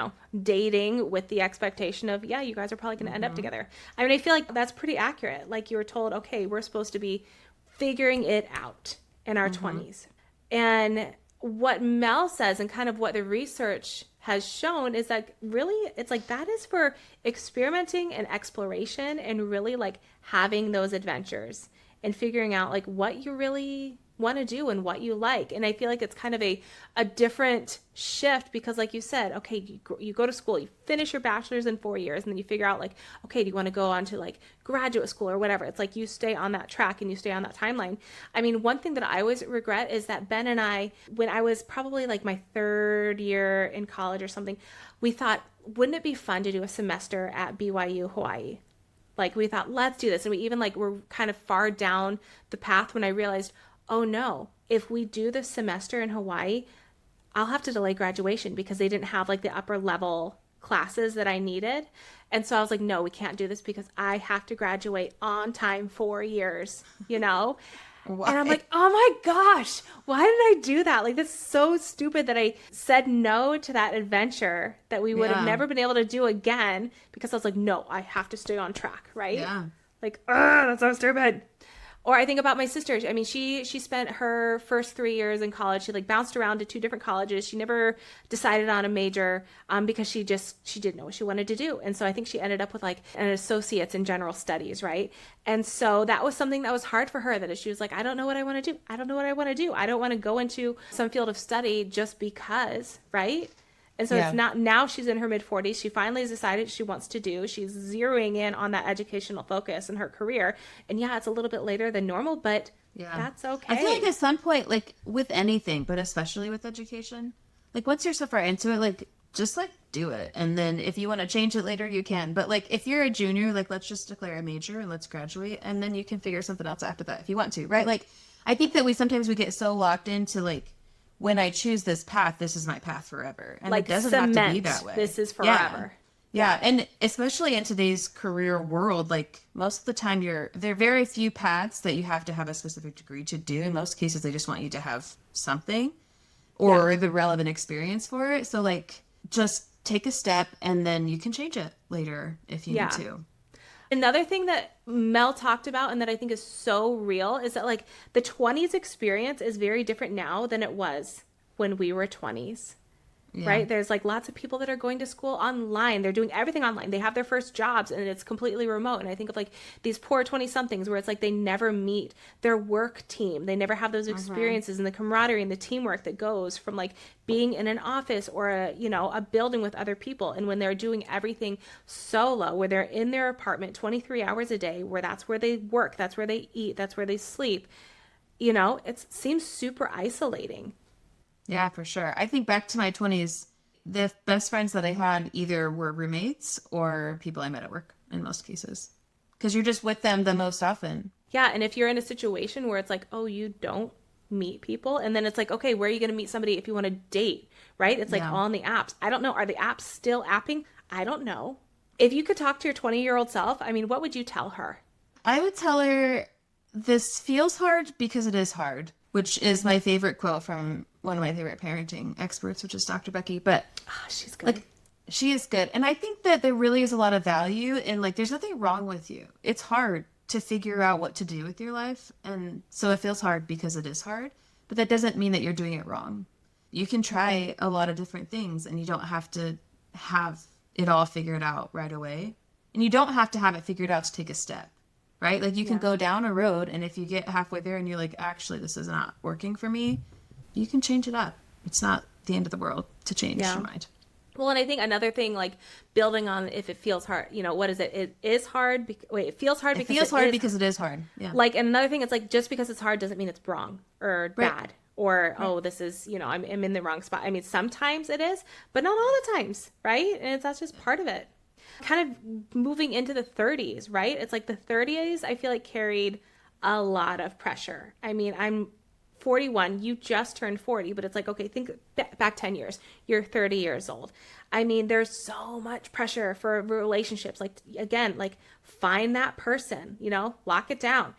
dating with the expectation of, you guys are probably going to end up together. I mean, I feel like that's pretty accurate. Like you were told, okay, we're supposed to be figuring it out in our 20s. And what Mel says and kind of what the research has shown is that really it's like that is for experimenting and exploration and really like having those adventures and figuring out like what you really want to do and what you like. And I feel like it's kind of a different shift because like you said, okay, you go to school, you finish your bachelor's in 4 years, and then you figure out like, okay, do you want to go on to like graduate school or whatever? It's like you stay on that track and you stay on that timeline. I mean, one thing that I always regret is that Ben and I, when I was probably like my 3rd year in college or something, we thought, wouldn't it be fun to do a semester at BYU, Hawaii? Like we thought, let's do this. And we even like were kind of far down the path when I realized, oh no, if we do this semester in Hawaii, I'll have to delay graduation because they didn't have like the upper level classes that I needed. And so I was like, no, we can't do this because I have to graduate on time 4 years, Why? And I'm like, oh my gosh, why did I do that? Like, that's so stupid that I said no to that adventure that we would have never been able to do again because I was like, no, I have to stay on track, right? Yeah. Like, that's so stupid. Or I think about my sister. I mean, she spent her first 3 years in college. She like bounced around to 2 different colleges. She never decided on a major because she didn't know what she wanted to do. And so I think she ended up with like an associate's in general studies, right? And so that was something that was hard for her, that she was like, I don't know what I want to do. I don't know what I want to do. I don't want to go into some field of study just because, right? And so it's not, now she's in her mid-40s. She finally has decided she wants to do. She's zeroing in on that educational focus in her career. And it's a little bit later than normal, but that's okay. I feel like at some point, like with anything, but especially with education, like once you're so far into it, like just like do it. And then if you want to change it later, you can. But like if you're a junior, like let's just declare a major and let's graduate. And then you can figure something else after that if you want to, right? Like I think that we get so locked into like, when I choose this path, this is my path forever. And like it doesn't cement, have to be that way. This is forever. Yeah. And especially in today's career world, like most of the time there are very few paths that you have to have a specific degree to do. In most cases, they just want you to have something or the relevant experience for it. So like just take a step and then you can change it later if you need to. Another thing that Mel talked about and that I think is so real is that like the 20s experience is very different now than it was when we were 20s. Right? There's like lots of people that are going to school online. They're doing everything online. They have their first jobs and it's completely remote. And I think of like these poor 20-somethings where it's like they never meet their work team. They never have those experiences and the camaraderie and the teamwork that goes from like being in an office or a building with other people. And when they're doing everything solo, where they're in their apartment 23 hours a day, where that's where they work, that's where they eat, that's where they sleep, it seems super isolating. Yeah, for sure. I think back to my 20s, the best friends that I had either were roommates or people I met at work in most cases. Because you're just with them the most often. Yeah, and if you're in a situation where it's like, oh, you don't meet people, and then it's like, okay, where are you going to meet somebody if you want to date, right? It's like on the apps. I don't know. Are the apps still apping? I don't know. If you could talk to your 20-year-old self, I mean, what would you tell her? I would tell her, this feels hard because it is hard, which is my favorite quote from one of my favorite parenting experts, which is Dr. Becky. But she's good. Like, she is good. And I think that there really is a lot of value in like, there's nothing wrong with you. It's hard to figure out what to do with your life. And so it feels hard because it is hard, but that doesn't mean that you're doing it wrong. You can try a lot of different things and you don't have to have it all figured out right away. And you don't have to have it figured out to take a step, right? Like you can go down a road and if you get halfway there and you're like, actually, this is not working for me, you can change it up. It's not the end of the world to change your mind. Well, and I think another thing, like building on if it feels hard, what is it? It is hard. It feels hard because it is hard. Yeah. Like, and another thing, it's like just because it's hard doesn't mean it's wrong or bad or, oh, this is, I'm in the wrong spot. I mean, sometimes it is, but not all the times, right? And that's just part of it. Kind of moving into the 30s, right? It's like the 30s, I feel like carried a lot of pressure. I mean, I'm 41, you just turned 40, but it's like, okay, think back 10 years, you're 30 years old. I mean, there's so much pressure for relationships. Like, again, like find that person, you know, lock it down,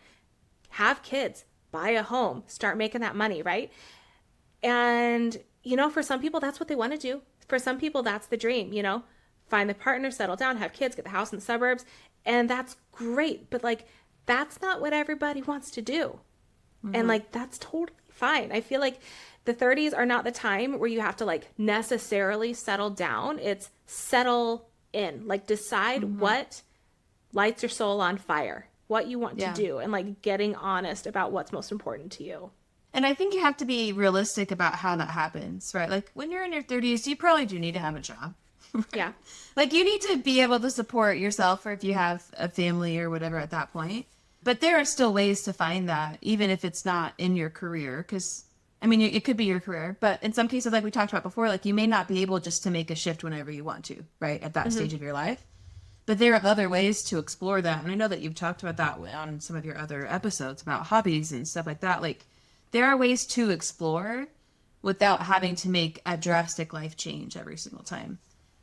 have kids, buy a home, start making that money, right? And, you know, for some people, that's what they want to do. For some people, that's the dream, you know, find the partner, settle down, have kids, get the house in the suburbs. And that's great. But like, that's not what everybody wants to do. And like, that's totally fine. I feel like the 30s are not the time where you have to like necessarily settle down. It's settle in, like decide what lights your soul on fire, what you want to do, and like getting honest about what's most important to you. And I think you have to be realistic about how that happens, right? Like when you're in your 30s, you probably do need to have a job. Right? Yeah. Like you need to be able to support yourself, or if you have a family or whatever at that point. But there are still ways to find that, even if it's not in your career. Because, I mean, it could be your career. But in some cases, like we talked about before, like you may not be able just to make a shift whenever you want to, right? At that stage of your life. But there are other ways to explore that. And I know that you've talked about that on some of your other episodes about hobbies and stuff like that. Like there are ways to explore without having to make a drastic life change every single time.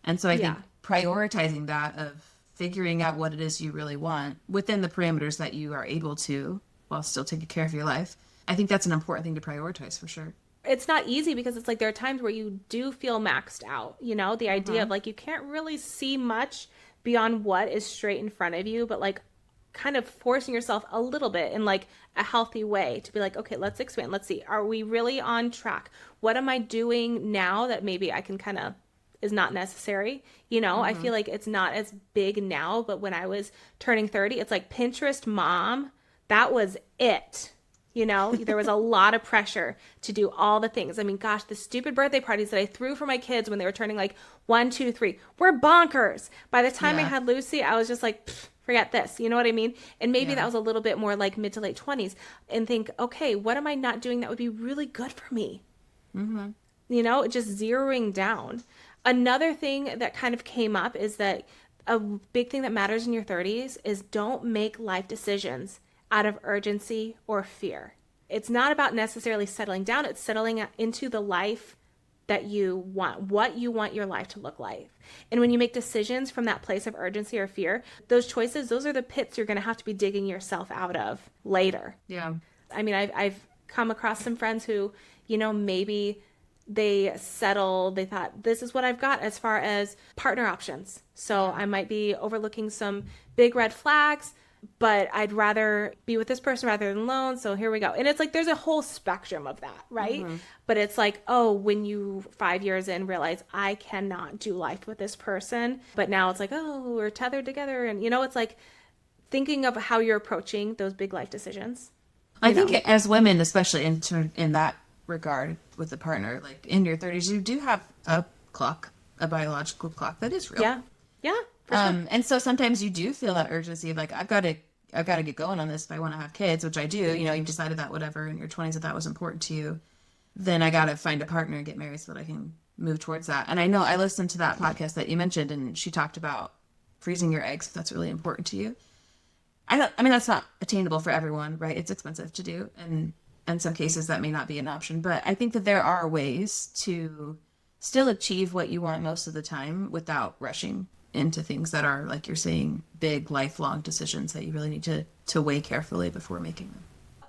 And so I think prioritizing that of figuring out what it is you really want within the parameters that you are able to while still taking care of your life. I think that's an important thing to prioritize for sure. It's not easy because it's like there are times where you do feel maxed out, you know, the idea of like you can't really see much beyond what is straight in front of you, but like kind of forcing yourself a little bit in like a healthy way to be like, okay, let's expand. Let's see. Are we really on track? What am I doing now that maybe I can kind of is not necessary? You know, I feel like it's not as big now, but when I was turning 30, it's like Pinterest mom, that was it. You know, there was a lot of pressure to do all the things. I mean, gosh, the stupid birthday parties that I threw for my kids when they were turning like 1, 2, 3 were bonkers. By the time I had Lucy, I was just like, forget this. You know what I mean? And maybe that was a little bit more like mid to late 20s and think, okay, what am I not doing that would be really good for me? You know, just zeroing down. Another thing that kind of came up is that a big thing that matters in your 30s is don't make life decisions out of urgency or fear. It's not about necessarily settling down. It's settling into the life that you want, what you want your life to look like. And when you make decisions from that place of urgency or fear, those choices, those are the pits you're going to have to be digging yourself out of later. Yeah. I mean, I've come across some friends who, you know, maybe they settled, they thought, this is what I've got as far as partner options. So I might be overlooking some big red flags, but I'd rather be with this person rather than alone. So here we go. And it's like, there's a whole spectrum of that, right? But it's like, oh, when you 5 years in realize I cannot do life with this person, but now it's like, oh, we're tethered together. And, you know, it's like thinking of how you're approaching those big life decisions. I think as women, especially in that regard with a partner, like in your 30s, you do have a clock, a biological clock that is real. Yeah. For sure. And so sometimes you do feel that urgency of like, I've got to get going on this if I want to have kids, which I do. You know, you've decided that whatever in your 20s that was important to you, then I got to find a partner and get married so that I can move towards that. And I know I listened to that podcast that you mentioned, and she talked about freezing your eggs if that's really important to you. I mean, that's not attainable for everyone, right? It's expensive to do, and in some cases that may not be an option. But I think that there are ways to still achieve what you want most of the time without rushing into things that are, like you're saying, big lifelong decisions that you really need to weigh carefully before making them.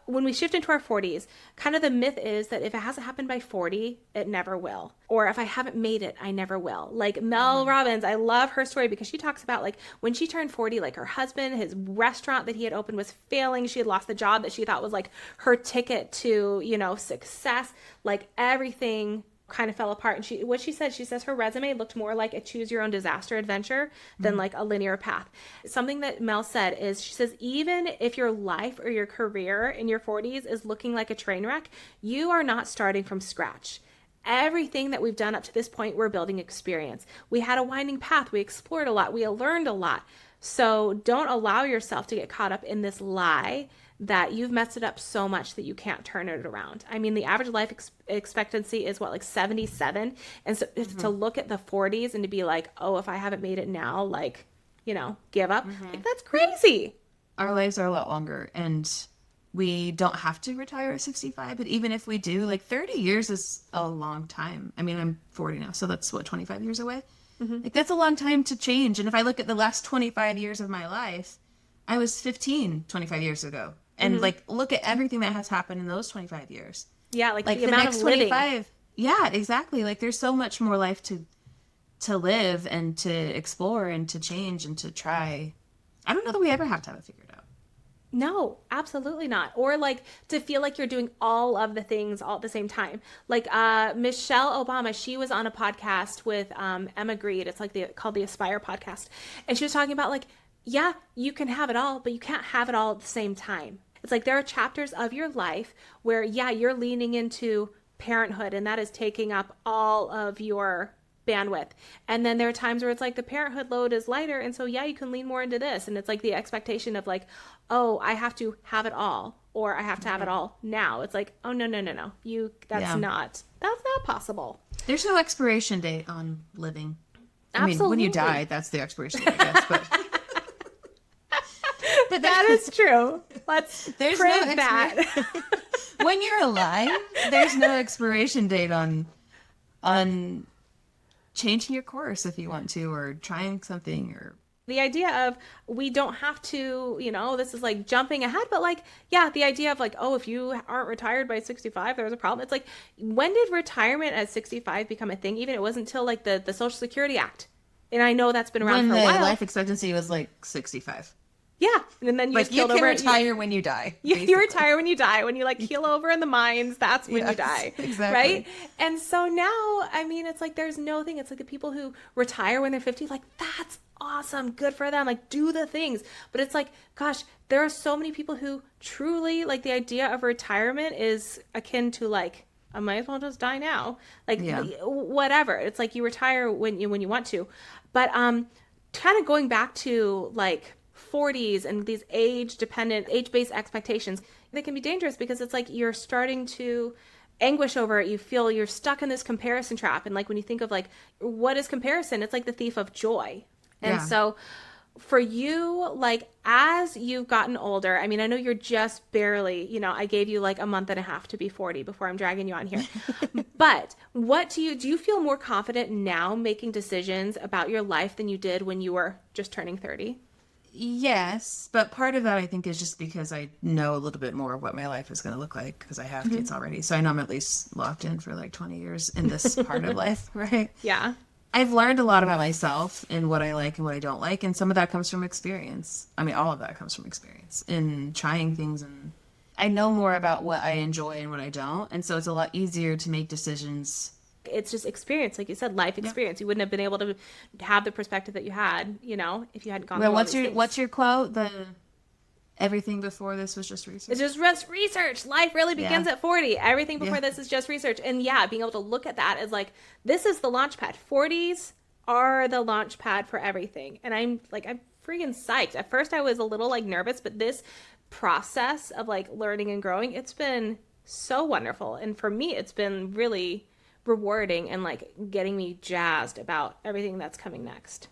When we shift into our 40s, kind of the myth is that if it hasn't happened by 40, it never will. Or if I haven't made it, I never will. Like Mel Robbins, I love her story because she talks about like when she turned 40, like her husband, his restaurant that he had opened was failing. She had lost the job that she thought was like her ticket to, you know, success. Like everything kind of fell apart. And she says her resume looked more like a choose your own disaster adventure than like a linear path. Something that Mel said is, she says, even if your life or your career in your 40s is looking like a train wreck, you are not starting from scratch. Everything that we've done up to this point, we're building experience. We had a winding path. We explored a lot. We learned a lot. So don't allow yourself to get caught up in this lie that you've messed it up so much that you can't turn it around. I mean, the average life expectancy is what, like 77? And so to look at the 40s and to be like, oh, if I haven't made it now, like, you know, give up. Like, that's crazy. Our lives are a lot longer, and we don't have to retire at 65. But even if we do, like 30 years is a long time. I mean, I'm 40 now, so that's what, 25 years away? Like, that's a long time to change. And if I look at the last 25 years of my life, I was 15 25 years ago. And like, look at everything that has happened in those 25 years. Yeah, like Like the the amount next of living. 25. Yeah, exactly. Like, there's so much more life to live and to explore and to change and to try. I don't know that we ever have to have it figured out. No, absolutely not. Or like to feel like you're doing all of the things all at the same time. Like Michelle Obama, she was on a podcast with Emma Grede. It's like called the Aspire podcast. And she was talking about like, yeah, you can have it all, but you can't have it all at the same time. It's like there are chapters of your life where, yeah, you're leaning into parenthood and that is taking up all of your bandwidth. And then there are times where it's like the parenthood load is lighter. And so, yeah, you can lean more into this. And it's like the expectation of like, oh, I have to have it all, or I have to have it all now. It's like, oh, no. That's not possible. There's no expiration date on living. Absolutely. I mean, when you die, that's the expiration date, I guess. But That is true. Let's there's print no that. when you're alive, there's no expiration date on changing your course if you want to, or trying something, or The idea of we don't have to, you know, this is like jumping ahead, but like, yeah, the idea of like, oh, if you aren't retired by 65, there's a problem. It's like, when did retirement at 65 become a thing? Even it wasn't until like the Social Security Act. And I know that's been around when for a the while. life expectancy was like 65. Yeah. And then you just But you keeled can over. retire when you die. You retire when you die. When you like keel over in the mines, that's when you die. Exactly. Right? And so now, I mean, it's like there's no thing. It's like the people who retire when they're 50, like, that's awesome. Good for them. Like, do the things. But it's like, gosh, there are so many people who truly, like, the idea of retirement is akin to like, I might as well just die now. Like, whatever. It's like you retire when you want to. But kind of going back to like 40s and these age-based expectations, they can be dangerous because it's like you're starting to anguish over it. You feel you're stuck in this comparison trap. And like when you think of like, what is comparison? It's like the thief of joy. And so for you, like as you've gotten older, I mean, I know you're just barely, you know, I gave you like a month and a half to be 40 before I'm dragging you on here. But what do you feel more confident now making decisions about your life than you did when you were just turning 30? Yes, but part of that I think is just because I know a little bit more of what my life is going to look like because I have kids already. So I know I'm at least locked in for like 20 years in this part of life, right? Yeah. I've learned a lot about myself and what I like and what I don't like. And some of that comes from experience. I mean, all of that comes from experience in trying things. And I know more about what I enjoy and what I don't. And so it's a lot easier to make decisions. It's just experience, like you said, life experience. You wouldn't have been able to have the perspective that you had, you know, if you hadn't gone through all these things. What's your quote? Everything before this was just research. It's just research. Life really begins at 40. Everything before this is just research. And yeah, being able to look at that as like, this is the launch pad. 40s are the launch pad for everything. And I'm freaking psyched. At first I was a little like nervous, but this process of like learning and growing, it's been so wonderful. And for me, it's been really rewarding and like getting me jazzed about everything that's coming next.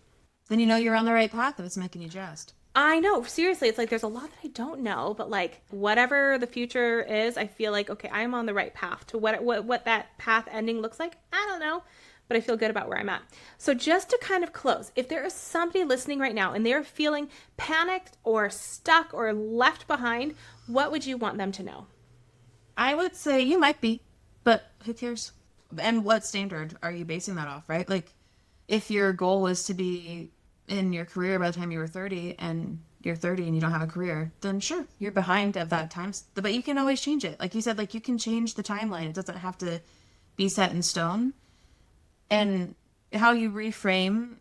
Then you know you're on the right path if it's making you jazzed. I know, seriously, it's like there's a lot that I don't know, but like whatever the future is, I feel like, okay, I'm on the right path. To what that path ending looks like, I don't know, but I feel good about where I'm at. So just to kind of close, if there is somebody listening right now and they're feeling panicked or stuck or left behind, what would you want them to know? I would say you might be, but who cares? And what standard are you basing that off, right? Like, if your goal was to be in your career by the time you were 30 and you're 30 and you don't have a career, then sure, you're behind at that time. But you can always change it. Like you said, like you can change the timeline. It doesn't have to be set in stone. And how you reframe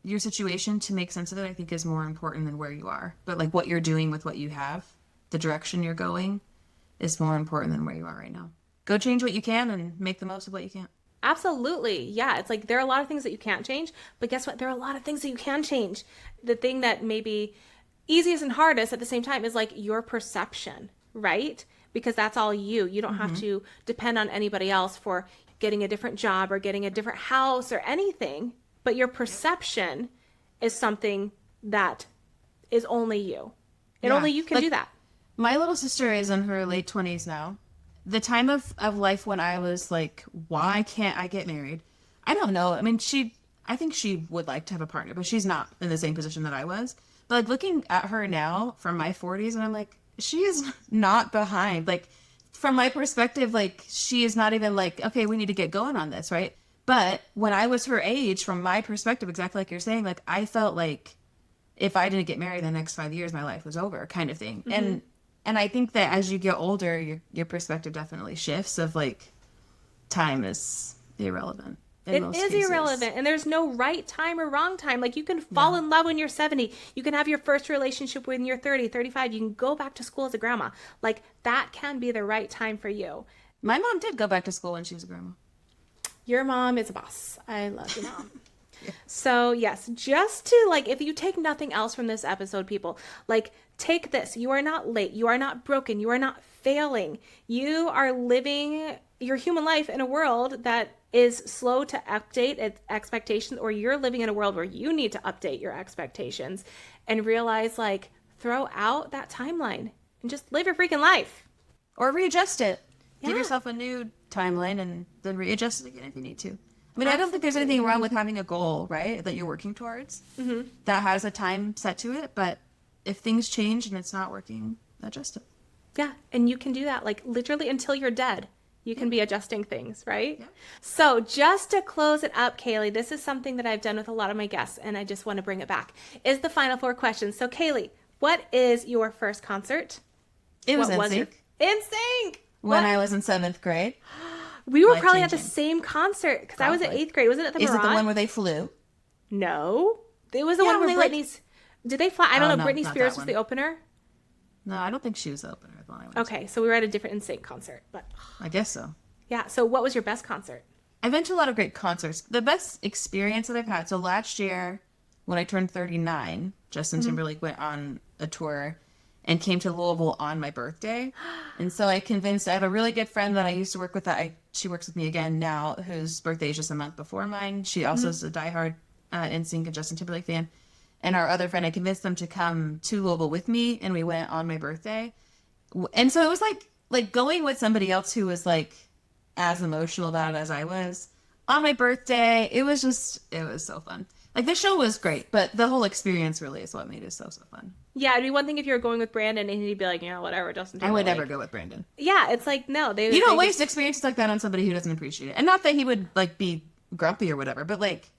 your situation to make sense of it, I think is more important than where you are. But like what you're doing with what you have, the direction you're going is more important than where you are right now. Go change what you can and make the most of what you can't. Absolutely. Yeah. It's like there are a lot of things that you can't change, but guess what? There are a lot of things that you can change. The thing that maybe easiest and hardest at the same time is like your perception, right? Because that's all you. You don't have to depend on anybody else for getting a different job or getting a different house or anything. But your perception is something that is only you. And only you can do that. My little sister is in her late 20s now. The time of life when I was like, why can't I get married? I don't know. I mean, I think she would like to have a partner, but she's not in the same position that I was. But like looking at her now from my 40s, and I'm like, she is not behind. Like from my perspective, like she is not even like, okay, we need to get going on this, right? But when I was her age, from my perspective, exactly like you're saying, like I felt like if I didn't get married the next 5 years, my life was over, kind of thing. And I think that as you get older, your perspective definitely shifts of like time is irrelevant. It is irrelevant, and there's no right time or wrong time. Like you can fall in love when you're 70. You can have your first relationship when you're 30, 35. You can go back to school as a grandma. Like that can be the right time for you. My mom did go back to school when she was a grandma. Your mom is a boss. I love your mom. So yes, just to like, if you take nothing else from this episode, people, like take this. You are not late. You are not broken. You are not failing. You are living your human life in a world that is slow to update its expectations, or you're living in a world where you need to update your expectations and realize like throw out that timeline and just live your freaking life. Or readjust it. Give yourself a new timeline and then readjust it again if you need to. I mean, I don't think there's anything wrong with having a goal, right, that you're working towards that has a time set to it. But if things change and it's not working, adjust it. Yeah, and you can do that like literally until you're dead. You can be adjusting things, right? Yeah. So just to close it up, Kaley, this is something that I've done with a lot of my guests, and I just want to bring it back, is the final 4 questions. So Kaley, what is your first concert? It was NSYNC. NSYNC! When I was in 7th grade. We were probably at the same concert, because I was in 8th grade. Was it at the Mirage? Is it the one where they flew? No. It was the one where Britney's... Did they fly? I don't know. No, Britney Spears was the opener? No, I don't think she was the opener. Okay, so we were at a different NSYNC concert, but I guess so. Yeah. So, what was your best concert? I've been to a lot of great concerts. The best experience that I've had. So last year, when I turned 39, Justin Timberlake went on a tour and came to Louisville on my birthday, and so I have a really good friend that I used to work with. She works with me again now, whose birthday is just a month before mine. She also is a diehard NSYNC and Justin Timberlake fan. And our other friend, I convinced them to come to Louisville with me, and we went on my birthday. And so it was like going with somebody else who was like as emotional about it as I was on my birthday. It was so fun. Like the show was great, but the whole experience really is what made it so fun. Yeah, it'd be one thing if you were going with Brandon and he'd be like, whatever, Justin Timberlake. I would never go with Brandon. Yeah, it's like, no. You don't waste experiences like that on somebody who doesn't appreciate it. And not that he would like be grumpy or whatever, but like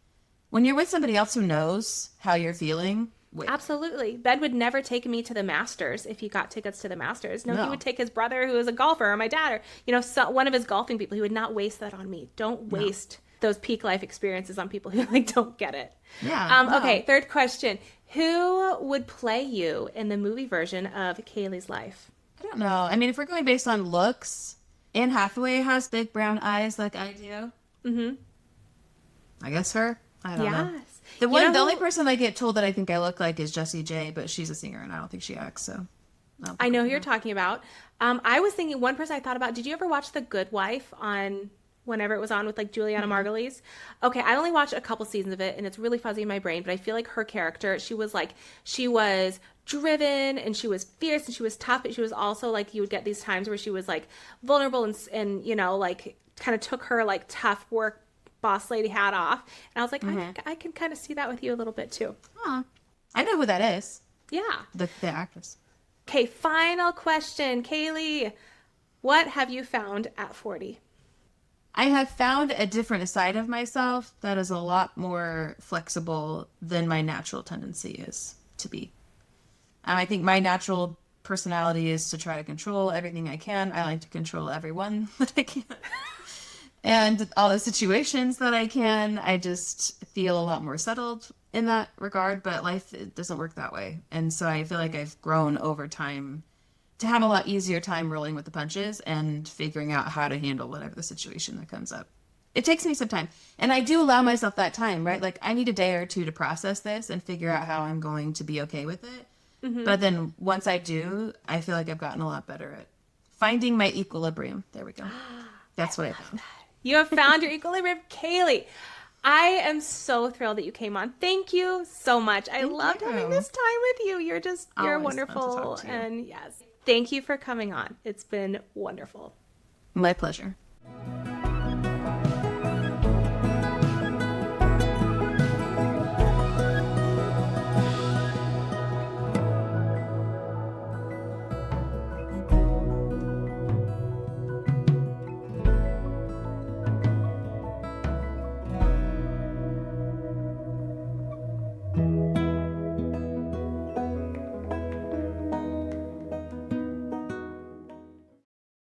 when you're with somebody else who knows how you're feeling. Absolutely. Ben would never take me to the Masters if he got tickets to the Masters. No, he would take his brother who is a golfer, or my dad, or one of his golfing people. He would not waste that on me. Don't waste those peak life experiences on people who like don't get it. Yeah. Okay, 3rd question. Who would play you in the movie version of Kaley's life? I don't know. I mean, if we're going based on looks, Anne Hathaway has big brown eyes like I do. Mm-hmm. I guess her. I don't know. The only person I get told that I think I look like is Jessie J, but she's a singer and I don't think she acts, so. I know who you're talking about. I was thinking, one person I thought about, did you ever watch The Good Wife on whenever it was on with like Juliana Margulies? Okay, I only watched a couple seasons of it and it's really fuzzy in my brain, but I feel like her character, she was driven and she was fierce and she was tough, but she was also like, you would get these times where she was like vulnerable and like kind of took her like tough work boss lady hat off, and I was like, I can kind of see that with you a little bit too. I know who that is. Yeah, the actress. Okay, final question, Kaley, what have you found at 40? I have found a different side of myself that is a lot more flexible than my natural tendency is to be. I think my natural personality is to try to control everything I can. I like to control everyone that I can. And all the situations that I can, I just feel a lot more settled in that regard, but life, it doesn't work that way. And so I feel like I've grown over time to have a lot easier time rolling with the punches and figuring out how to handle whatever the situation that comes up. It takes me some time. And I do allow myself that time, right? Like I need a day or two to process this and figure out how I'm going to be okay with it. But then once I do, I feel like I've gotten a lot better at finding my equilibrium. There we go. That's what I found. You have found your equilibrium, Kaley. I am so thrilled that you came on. Thank you so much. I loved having this time with you. You're Always wonderful. fun to talk to you. And yes, thank you for coming on. It's been wonderful. My pleasure.